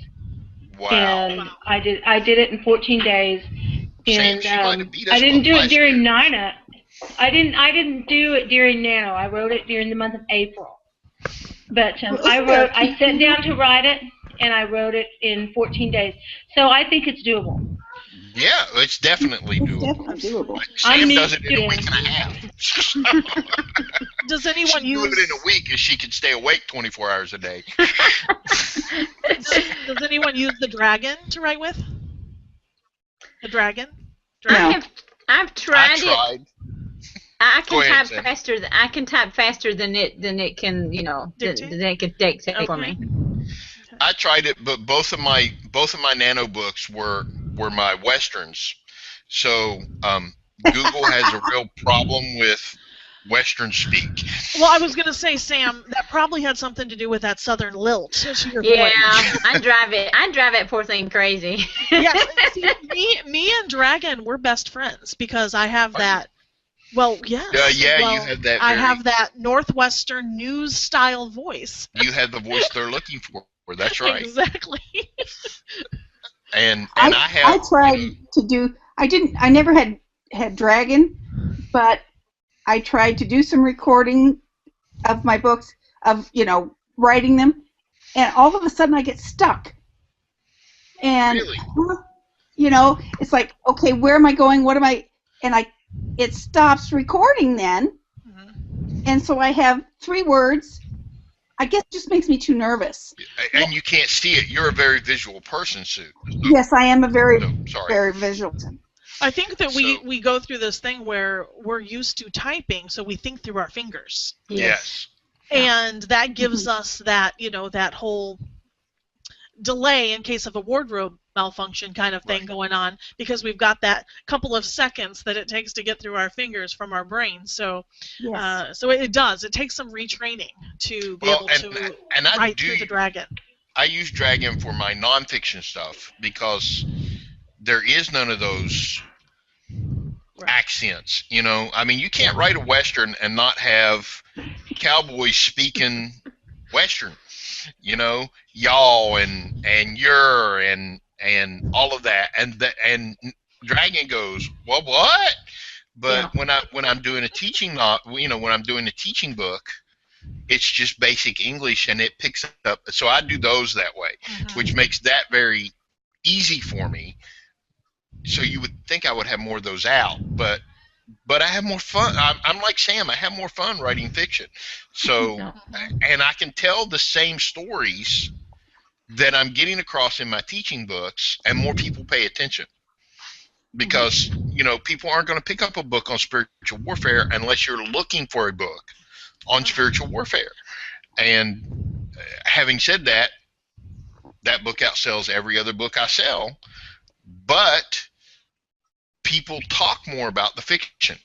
Wow. And I did it in 14 days. And I didn't do it during NINA. I didn't do it during Nano. I wrote it during the month of April. But I sat down to write it, and I wrote it in 14 days. So I think it's doable. Yeah, it's definitely doable. Sam does it in a week and a half. Does anyone use do it in a week, and she can stay awake 24 hours a day. Does anyone use the dragon to write with? The dragon? I've tried it. I can ahead, type faster. I can type faster than it can. Than it can dictate for me. I tried it, but both of my nano books were my westerns. So Google has a real problem with Western speak. Well, I was going to say, Sam, that probably had something to do with that southern lilt to your voice. I drive that poor thing crazy. Yes, see, me and Dragon, we're best friends because I have that. Well, yes. You have that. I have that Northwestern news style voice. You have the voice they're looking for. That's right. Exactly. And I tried to do. I never had Dragon, but I tried to do some recording of my books, of writing them, and all of a sudden I get stuck. And really? It's like, okay, where am I going? What am I? And it stops recording then, and so I have 3 words. I guess it just makes me too nervous. And you can't see it. You're a very visual person, Sue. Yes, I am a very visual person. I think that we go through this thing where we're used to typing, so we think through our fingers. Yes. And that gives us that, that whole delay in case of a wardrobe malfunction kind of thing going on, because we've got that couple of seconds that it takes to get through our fingers from our brain. So so it does. It takes some retraining to be able to write through the Dragon. I use Dragon for my nonfiction stuff because there is none of those accents. I mean, you can't write a Western and not have cowboys speaking Western. Y'all and you're and all of that, and Dragon goes, well, what? But when I'm doing a teaching when I'm doing a teaching book, it's just basic English and it picks up. So I do those that way, which makes that very easy for me. So you would think I would have more of those out, but I have more fun. I'm like Sam. I have more fun writing fiction. So, and I can tell the same stories that I'm getting across in my teaching books, and more people pay attention. Because, people aren't going to pick up a book on spiritual warfare unless you're looking for a book on spiritual warfare. And having said that, that book outsells every other book I sell, but people talk more about the fiction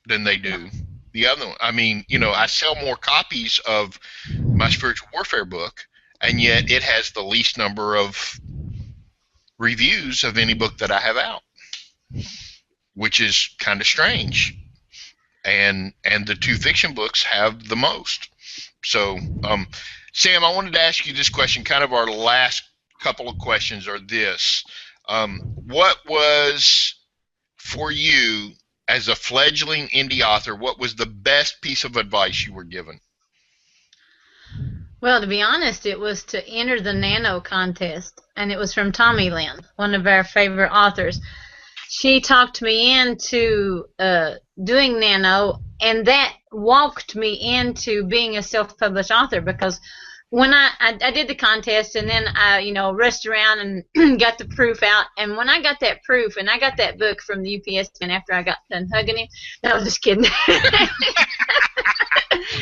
than they do the other one. I mean, I sell more copies of my spiritual warfare book, and yet it has the least number of reviews of any book that I have out, which is kind of strange. And the 2 fiction books have the most. So, Sam, I wanted to ask you this question. Kind of our last couple of questions are this. What was, for you, as a fledgling indie author, what was the best piece of advice you were given? Well, to be honest, it was to enter the Nano contest, and it was from Tommy Lynn, one of our favorite authors. She talked me into doing Nano, and that walked me into being a self-published author, because when I did the contest, and then I rushed around and got the proof out, and when I got that proof and I got that book from the UPS man after I got done hugging him, no, I was just kidding.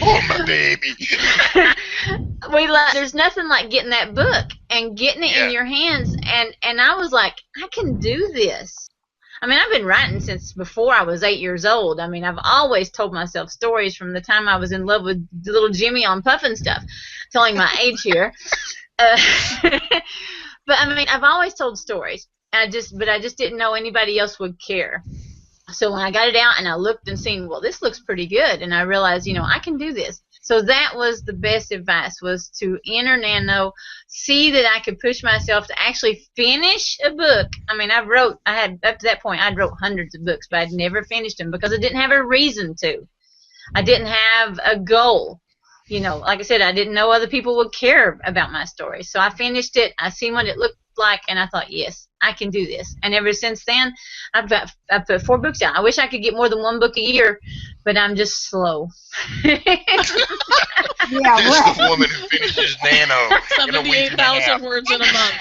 Oh, my baby. There's nothing like getting that book and getting it in your hands, and I was like, I can do this. I mean, I've been writing since before I was 8 years old. I mean, I've always told myself stories from the time I was in love with little Jimmy on Puffin Stuff, telling my age here. But I mean, I've always told stories. But I just didn't know anybody else would care. So when I got it out and I looked and seen, well, this looks pretty good, and I realized, I can do this. So that was the best advice, was to enter Nano, see that I could push myself to actually finish a book. I mean, up to that point, I'd wrote hundreds of books, but I'd never finished them because I didn't have a reason to. I didn't have a goal. Like I said, I didn't know other people would care about my story. So I finished it. I seen what it looked like, and I thought, yes, I can do this. And ever since then, I've put 4 books out. I wish I could get more than 1 book a year, but I'm just slow. Yeah, This is the woman who finishes Nano 78,000 words in a month.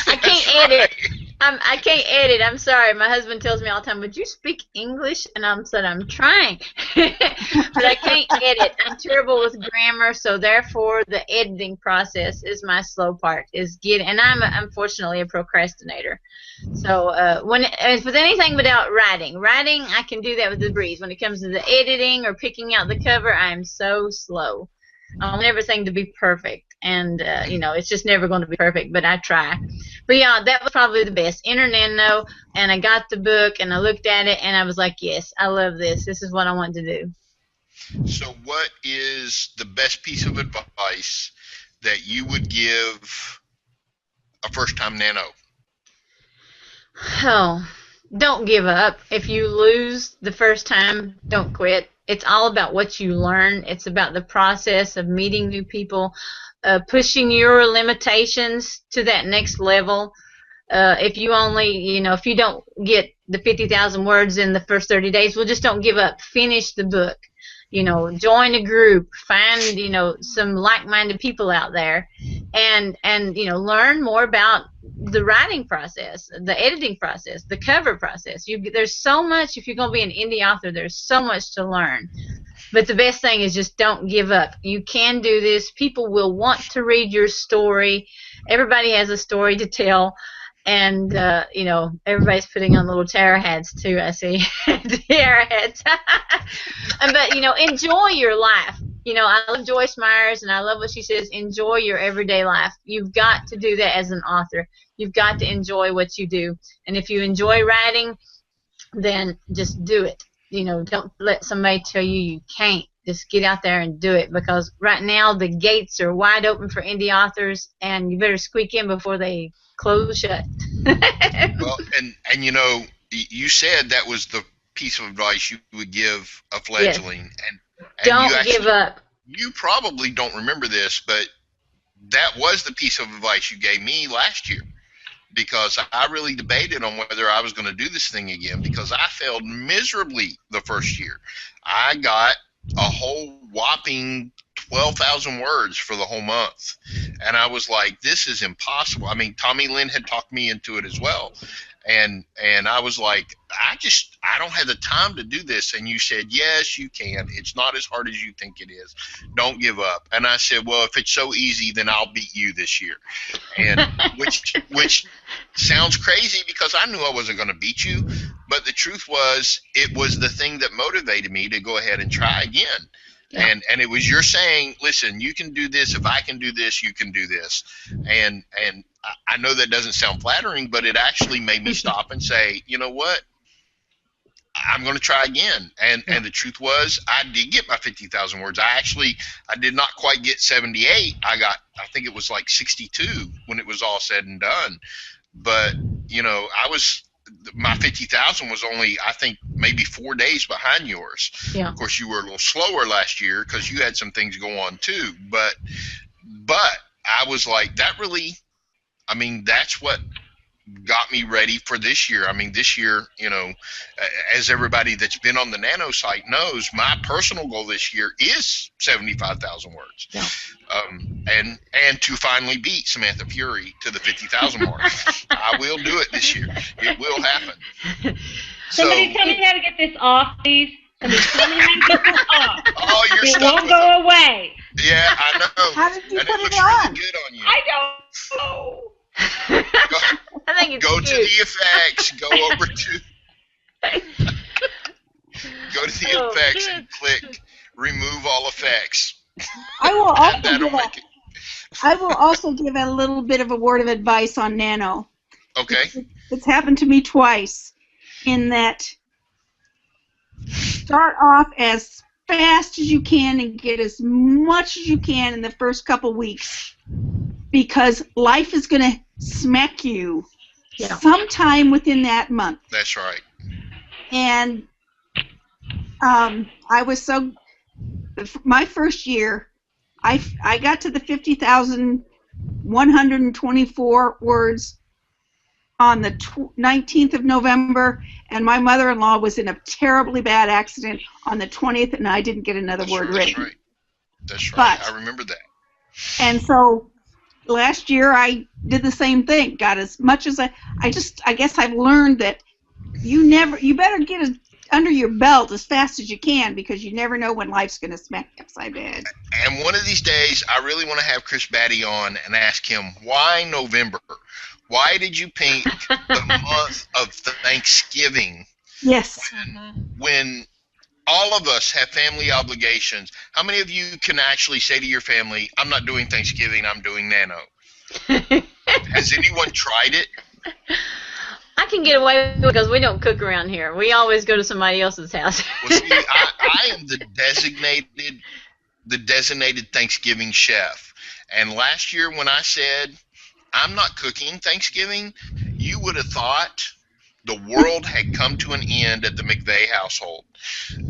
I can't edit. I can't edit. I'm sorry. My husband tells me all the time, would you speak English? And I'm trying. But I can't edit. I'm terrible with grammar, so therefore the editing process is my slow part. And I'm unfortunately a procrastinator. So with anything without writing, I can do that with the breeze. When it comes to the editing or picking out the cover, I am so slow. I want everything to be perfect, and it's just never going to be perfect, but I try. But yeah, that was probably the best. Enter Nano, and I got the book, and I looked at it, and I was like, yes, I love this. This is what I want to do. So what is the best piece of advice that you would give a first-time Nano? Oh, don't give up. If you lose the first time, don't quit. It's all about what you learn. It's about the process of meeting new people, pushing your limitations to that next level. If you don't get the 50,000 words in the first 30 days, well, just don't give up. Finish the book. Join a group, find, some like-minded people out there, and learn more about the writing process, the editing process, the cover process. There's so much. If you're going to be an indie author, there's so much to learn. But the best thing is just don't give up. You can do this. People will want to read your story. Everybody has a story to tell. And, everybody's putting on little terror hats, too, I see. Terror hats. But, enjoy your life. I love Joyce Myers, and I love what she says, enjoy your everyday life. You've got to do that as an author. You've got to enjoy what you do. And if you enjoy writing, then just do it. Don't let somebody tell you can't. Just get out there and do it, because right now the gates are wide open for indie authors, and you better squeak in before they close shut. Well, and you said that was the piece of advice you would give a fledgling. Yes. And don't give up. You probably don't remember this, but that was the piece of advice you gave me last year, because I really debated on whether I was going to do this thing again, because I failed miserably the first year. I got a whole whopping 12,000 words for the whole month, and I was like, this is impossible. I mean, Tommy Lynn had talked me into it as well, and I was like, I don't have the time to do this. And you said, yes, you can. It's not as hard as you think it is. Don't give up. And I said, well, if it's so easy, then I'll beat you this year. And which sounds crazy, because I knew I wasn't going to beat you, but the truth was, it was the thing that motivated me to go ahead and try again. Yeah. And it was your saying, listen, you can do this. If I can do this, you can do this. And I know that doesn't sound flattering, but it actually made me stop and say, you know what? I'm going to try again. And the truth was, I did get my 50,000 words. I did not quite get 78. I think it was like 62 when it was all said and done. But, my 50,000 was only, I think, maybe 4 days behind yours. Yeah. Of course, you were a little slower last year because you had some things go on too. But but I was like, that really, I mean, that's what got me ready for this year. I mean, this year, you know, as everybody that's been on the Nano site knows, my personal goal this year is 75,000 words. Yeah. And to finally beat Samantha Fury to the 50,000 mark. I will do it this year. It will happen. Somebody tell me how to get this off, please. Somebody tell me how to get this off. Oh, you're it stuck won't with go it. away. Yeah, I know. How did you and put it looks it on? really good on you. I don't know. I think it's Go cute. to the effects. Go over to. Go to the effects and click remove all effects. I will also That'll give make it. I will also give a little bit of a word of advice on Nano. Okay. It's happened to me twice, in that start off as fast as you can and get as much as you can in the first couple weeks, because life is going to smack you sometime within that month. That's right. And I was so, my first year, I got to the 50,124 words on the 19th of November, and my mother-in-law was in a terribly bad accident on the 20th, and I didn't get another word written. That's right. That's right. But, I remember that. And so last year I did the same thing. Got as much as I guess I've learned that you better get it under your belt as fast as you can, because you never know when life's going to smack you upside the head. And one of these days, I really want to have Chris Batty on and ask him, why November? Why did you pick the month of Thanksgiving? Yes. When all of us have family obligations? How many of you can actually say to your family, I'm not doing Thanksgiving, I'm doing Nano? Has anyone tried it? I can get away with it because we don't cook around here. We always go to somebody else's house. Well, see, I am the designated Thanksgiving chef. And last year when I said, I'm not cooking Thanksgiving, you would have thought the world had come to an end at the McVey household.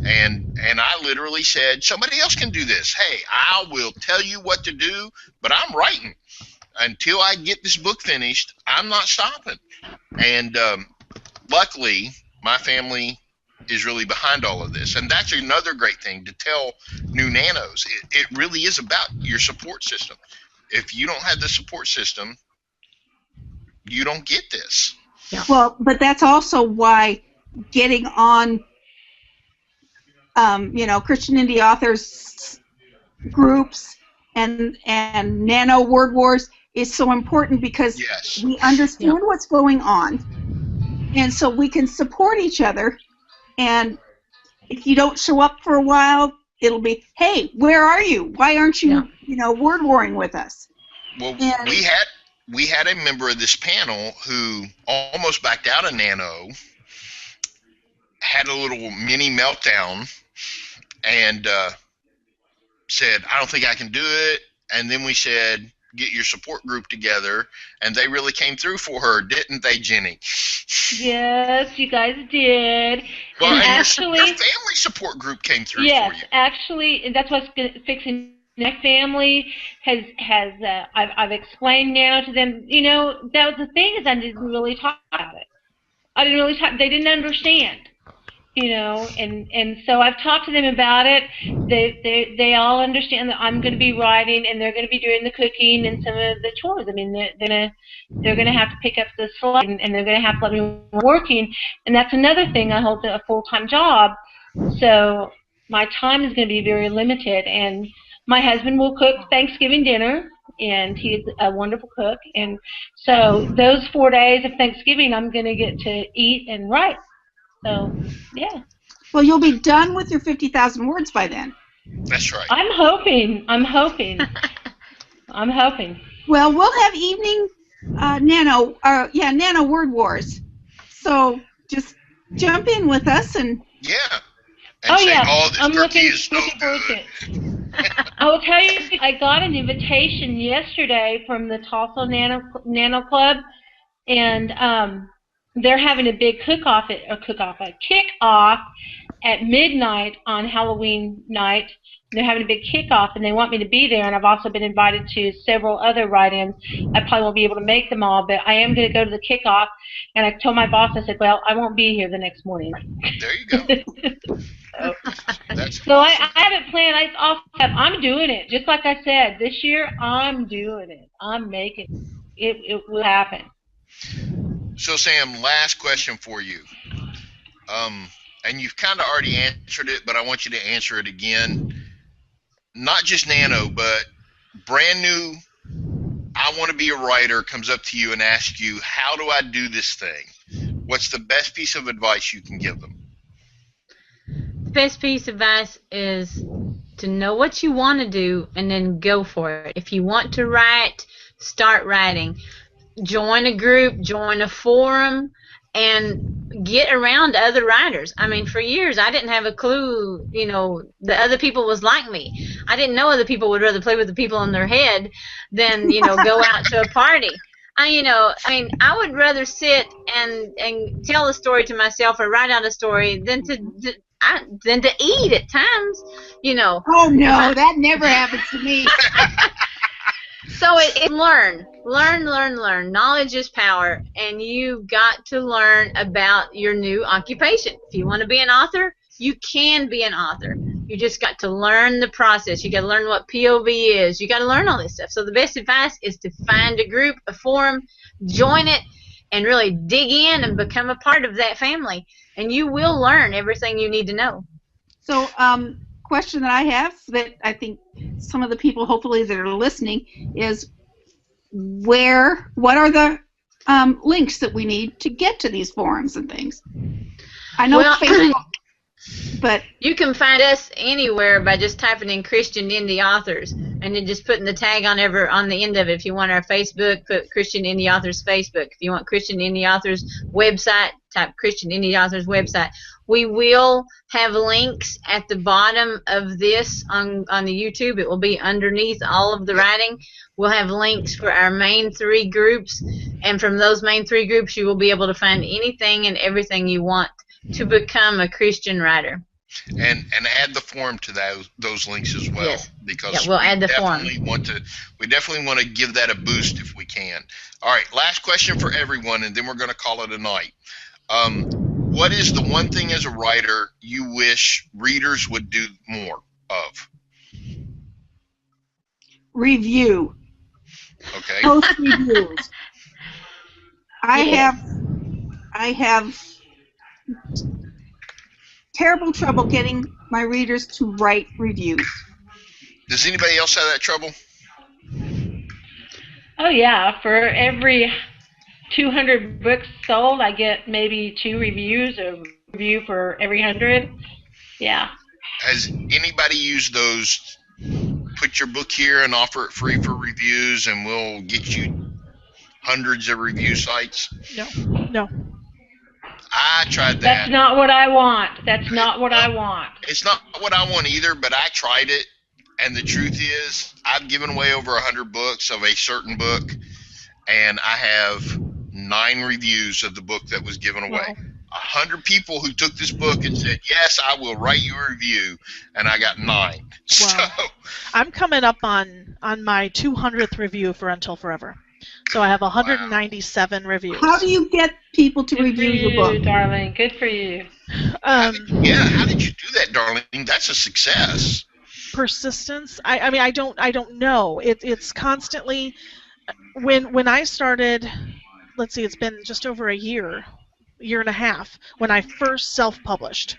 And I literally said, somebody else can do this. Hey, I will tell you what to do, but I'm writing. Until I get this book finished, I'm not stopping. And luckily, my family is really behind all of this. And that's another great thing to tell new nanos. It really is about your support system. If you don't have the support system, you don't get this. Yeah. Well, but that's also why getting on, Christian indie authors groups and Nano Word Wars is so important, because we understand what's going on, and so we can support each other. And if you don't show up for a while, it'll be, hey, where are you? Why aren't you, word warring with us? Well, we had a member of this panel who almost backed out of Nano, had a little mini meltdown, and said, I don't think I can do it. And then we said, get your support group together, and they really came through for her, didn't they, Jenny? Yes, you guys did. Well, and actually, your family support group came through for you. Yes, actually, and that's what's fixing. My family has I've explained now to them. That was the thing, is I didn't really talk about it. I didn't really talk. They didn't understand. And so I've talked to them about it. They all understand that I'm going to be writing, and they're going to be doing the cooking and some of the chores. I mean, they're going to have to pick up the slack, and they're going to have to let me working. And that's another thing. I hold a full-time job, so my time is going to be very limited. And my husband will cook Thanksgiving dinner, and he's a wonderful cook. And so those 4 days of Thanksgiving, I'm going to get to eat and write. So, yeah. Well, you'll be done with your 50,000 words by then. That's right. I'm hoping. I'm hoping. Well, we'll have evening Nano Word Wars. So just jump in with us and. Yeah. And say, this I'm turkey looking is so forward to good. it. I will tell you, I got an invitation yesterday from the Tulsa Nano Club, and they're having a big kickoff at midnight on Halloween night. They're having a big kickoff, and they want me to be there. And I've also been invited to several other write-ins. I probably won't be able to make them all, but I am going to go to the kickoff. And I told my boss, I said, well, I won't be here the next morning. There you go. So I haven't planned. I'm doing it. Just like I said, this year I'm doing it. I'm making it. It will happen. So, Sam, last question for you. And you've kind of already answered it, but I want you to answer it again. Not just Nano, but brand new, I want to be a writer, comes up to you and asks you, how do I do this thing? What's the best piece of advice you can give them? The best piece of advice is to know what you want to do and then go for it. If you want to write, start writing. Join a group, join a forum, and get around other writers. I mean, for years, I didn't have a clue, you know, that other people was like me. I didn't know other people would rather play with the people in their head than, you know, go out to a party. I would rather sit and tell a story to myself or write out a story than to eat at times, you know. Oh, no, that never happens to me. So it learn. Knowledge is power, and you've got to learn about your new occupation. If you want to be an author, you can be an author. You just got to learn the process. You got to learn what POV is. You got to learn all this stuff. So the best advice is to find a group, a forum, join it, and really dig in and become a part of that family. And you will learn everything you need to know. So, question that I have that I think some of the people hopefully that are listening is what are the links that we need to get to these forums and things? I know Facebook, but you can find us anywhere by just typing in Christian Indie Authors and then just putting the tag on the end of it. If you want our Facebook, put Christian Indie Authors Facebook. If you want Christian Indie Authors website, type Christian Indie Authors website. We will have links at the bottom of this on the YouTube. It will be underneath all of the writing. We'll have links for our main 3 groups, and from those main 3 groups you will be able to find anything and everything you want to become a Christian writer. And add the forum to those links as well. Yes. Because we'll add the forum. We definitely want to give that a boost if we can. All right, last question for everyone, and then we're going to call it a night. What is the one thing as a writer you wish readers would do more of? Review. Okay. Post reviews. I have terrible trouble getting my readers to write reviews. Does anybody else have that trouble? Oh yeah, for every 200 books sold, I get maybe 2 reviews, a review for every 100. Yeah. Has anybody used those, put your book here and offer it free for reviews and we'll get you hundreds of review sites? No. I tried that. That's not what I want. That's not what I want. It's not what I want either, but I tried it, and the truth is I've given away over 100 books of a certain book, and I have 9 reviews of the book that was given away. Wow. 100 people who took this book and said, yes, I will write you a review, and I got 9. Wow. So I'm coming up on my 200th review for Until Forever. So I have 197 reviews. How do you get people to review your book? Darling? Good for you. how did you do that, Darlene? That's a success. Persistence. I don't know. It's constantly when I started. Let's see, it's been just over a year and a half when I first self-published,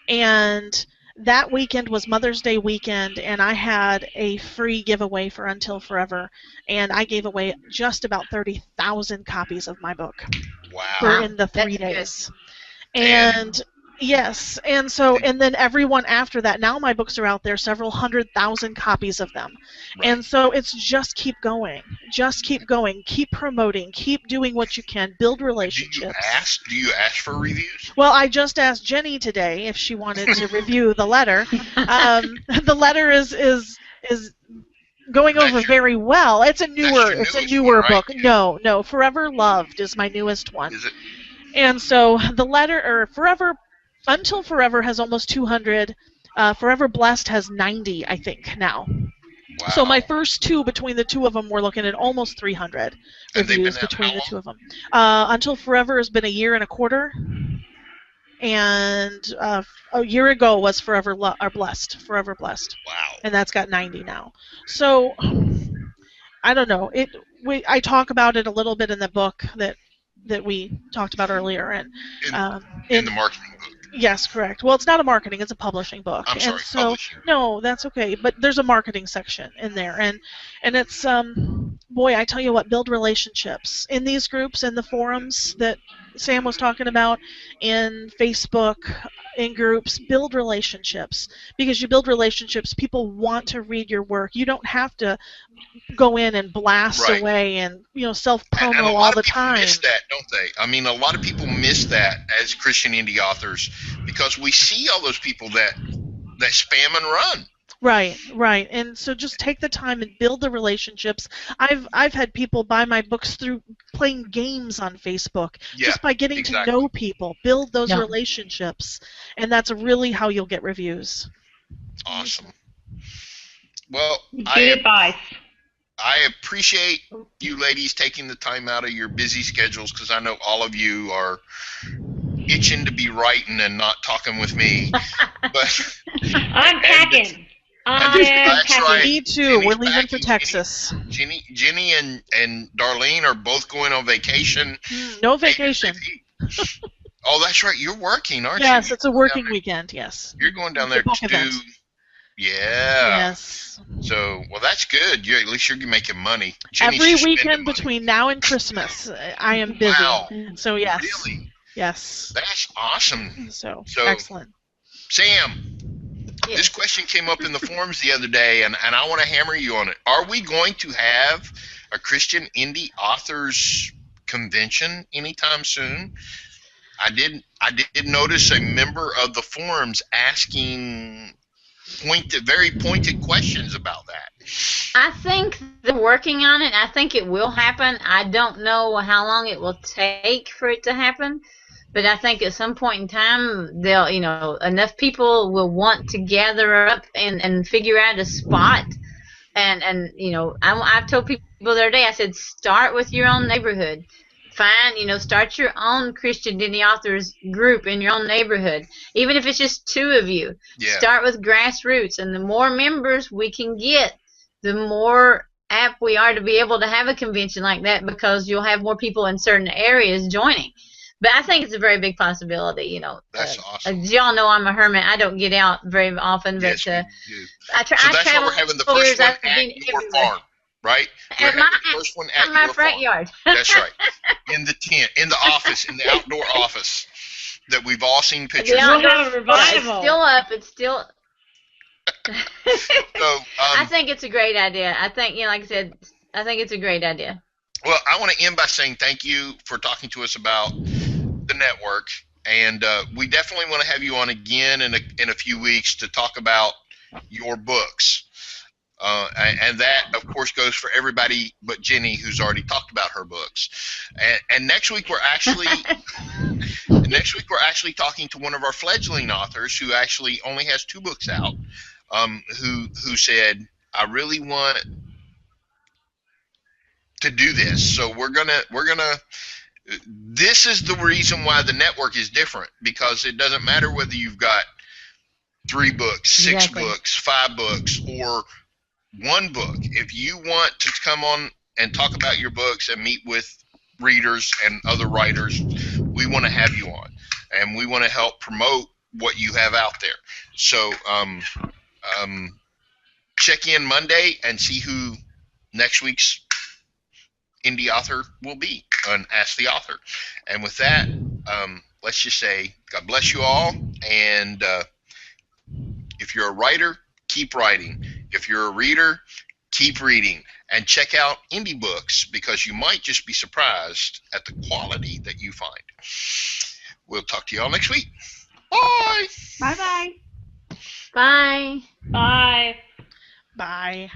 and that weekend was Mother's Day weekend, and I had a free giveaway for Until Forever, and I gave away just about 30,000 copies of my book. Wow. In the 3 days. And yes, and then everyone after that, now my books are out there, several 100,000 copies of them. Right. And so it's just keep going, keep promoting, keep doing what you can, build relationships. Do you ask for reviews? Well, I just asked Jenny today if she wanted to review the letter. The letter is going over very well. It's a newer book. Right? No, Forever Loved is my newest one. Is it? And so the letter, or Forever Until Forever has almost 200. Forever Blessed has 90, I think, now. Wow. So my first two, between the two of them, we're looking at almost 300 reviews between the two of them. Until Forever has been a year and a quarter. And a year ago was Forever Blessed. Wow. And that's got 90 now. So I don't know. I talk about it a little bit in the book that we talked about earlier, and in the marketing book. Yes, correct. Well, it's not a marketing; it's a publishing book. I'm sorry, publishing. No, that's okay. But there's a marketing section in there, and it's boy, I tell you what, build relationships in these groups, in the forums that Sam was talking about, in Facebook, in groups. Build relationships, because you build relationships, people want to read your work. You don't have to go in and blast away and self-promo all the time. Miss that, don't they? I mean, a lot of people miss that as Christian indie authors, because we see all those people that spam and run. Right. And so just take the time and build the relationships. I've had people buy my books through playing games on Facebook, just by getting to know people. Build those relationships, and that's really how you'll get reviews. Awesome. Well, good advice. I appreciate you ladies taking the time out of your busy schedules, because I know all of you are itching to be writing and not talking with me. But I'm packing. Right. Me too. We're leaving for Texas. Jenny and Darlene are both going on vacation. No vacation. Oh, that's right. You're working, aren't you? Yes, it's a working weekend. Yes. You're going down there to do. Yeah. Yes. So, well, that's good. At least you're making money. Every weekend between now and Christmas, I am busy. Wow. So, yes. Really? Yes. That's awesome. So excellent. Sam, this question came up in the forums the other day, and I want to hammer you on it. Are we going to have a Christian indie authors convention anytime soon? I did notice a member of the forums asking very pointed questions about that. I think they're working on it. I think it will happen. I don't know how long it will take for it to happen, but I think at some point in time, they'll, enough people will want to gather up and figure out a spot. And I've told people the other day, I said, start with your own neighborhood. Start your own Christian indie authors group in your own neighborhood, even if it's just two of you. Yeah. Start with grassroots, and the more members we can get, the more apt we are to be able to have a convention like that, because you'll have more people in certain areas joining. But I think it's a very big possibility. That's awesome. As y'all know, I'm a hermit. I don't get out very often, but yes, I so that's why we're having the first one at your farm. Right? At my front yard. That's right. In the tent, in the office, in the outdoor office that we've all seen pictures of. It's still up. It's still. So, I think it's a great idea. I think, like I said, I think it's a great idea. Well, I want to end by saying thank you for talking to us about the network, and we definitely want to have you on again in a few weeks to talk about your books. And that, of course, goes for everybody but Jenny, who's already talked about her books. And next week we're actually talking to one of our fledgling authors who actually only has 2 books out, who said, I really want to do this. So we're gonna. This is the reason why the network is different, because it doesn't matter whether you've got 3 books, 6 books, 5 books, or 1 book. If you want to come on and talk about your books and meet with readers and other writers, we want to have you on, and we want to help promote what you have out there. So check in Monday and see who next week's indie author will be on Ask the Author. And with that, let's just say God bless you all, and if you're a writer, keep writing. If you're a reader, keep reading, and check out indie books, because you might just be surprised at the quality that you find. We'll talk to you all next week. Bye. Bye-bye. Bye. Bye. Bye.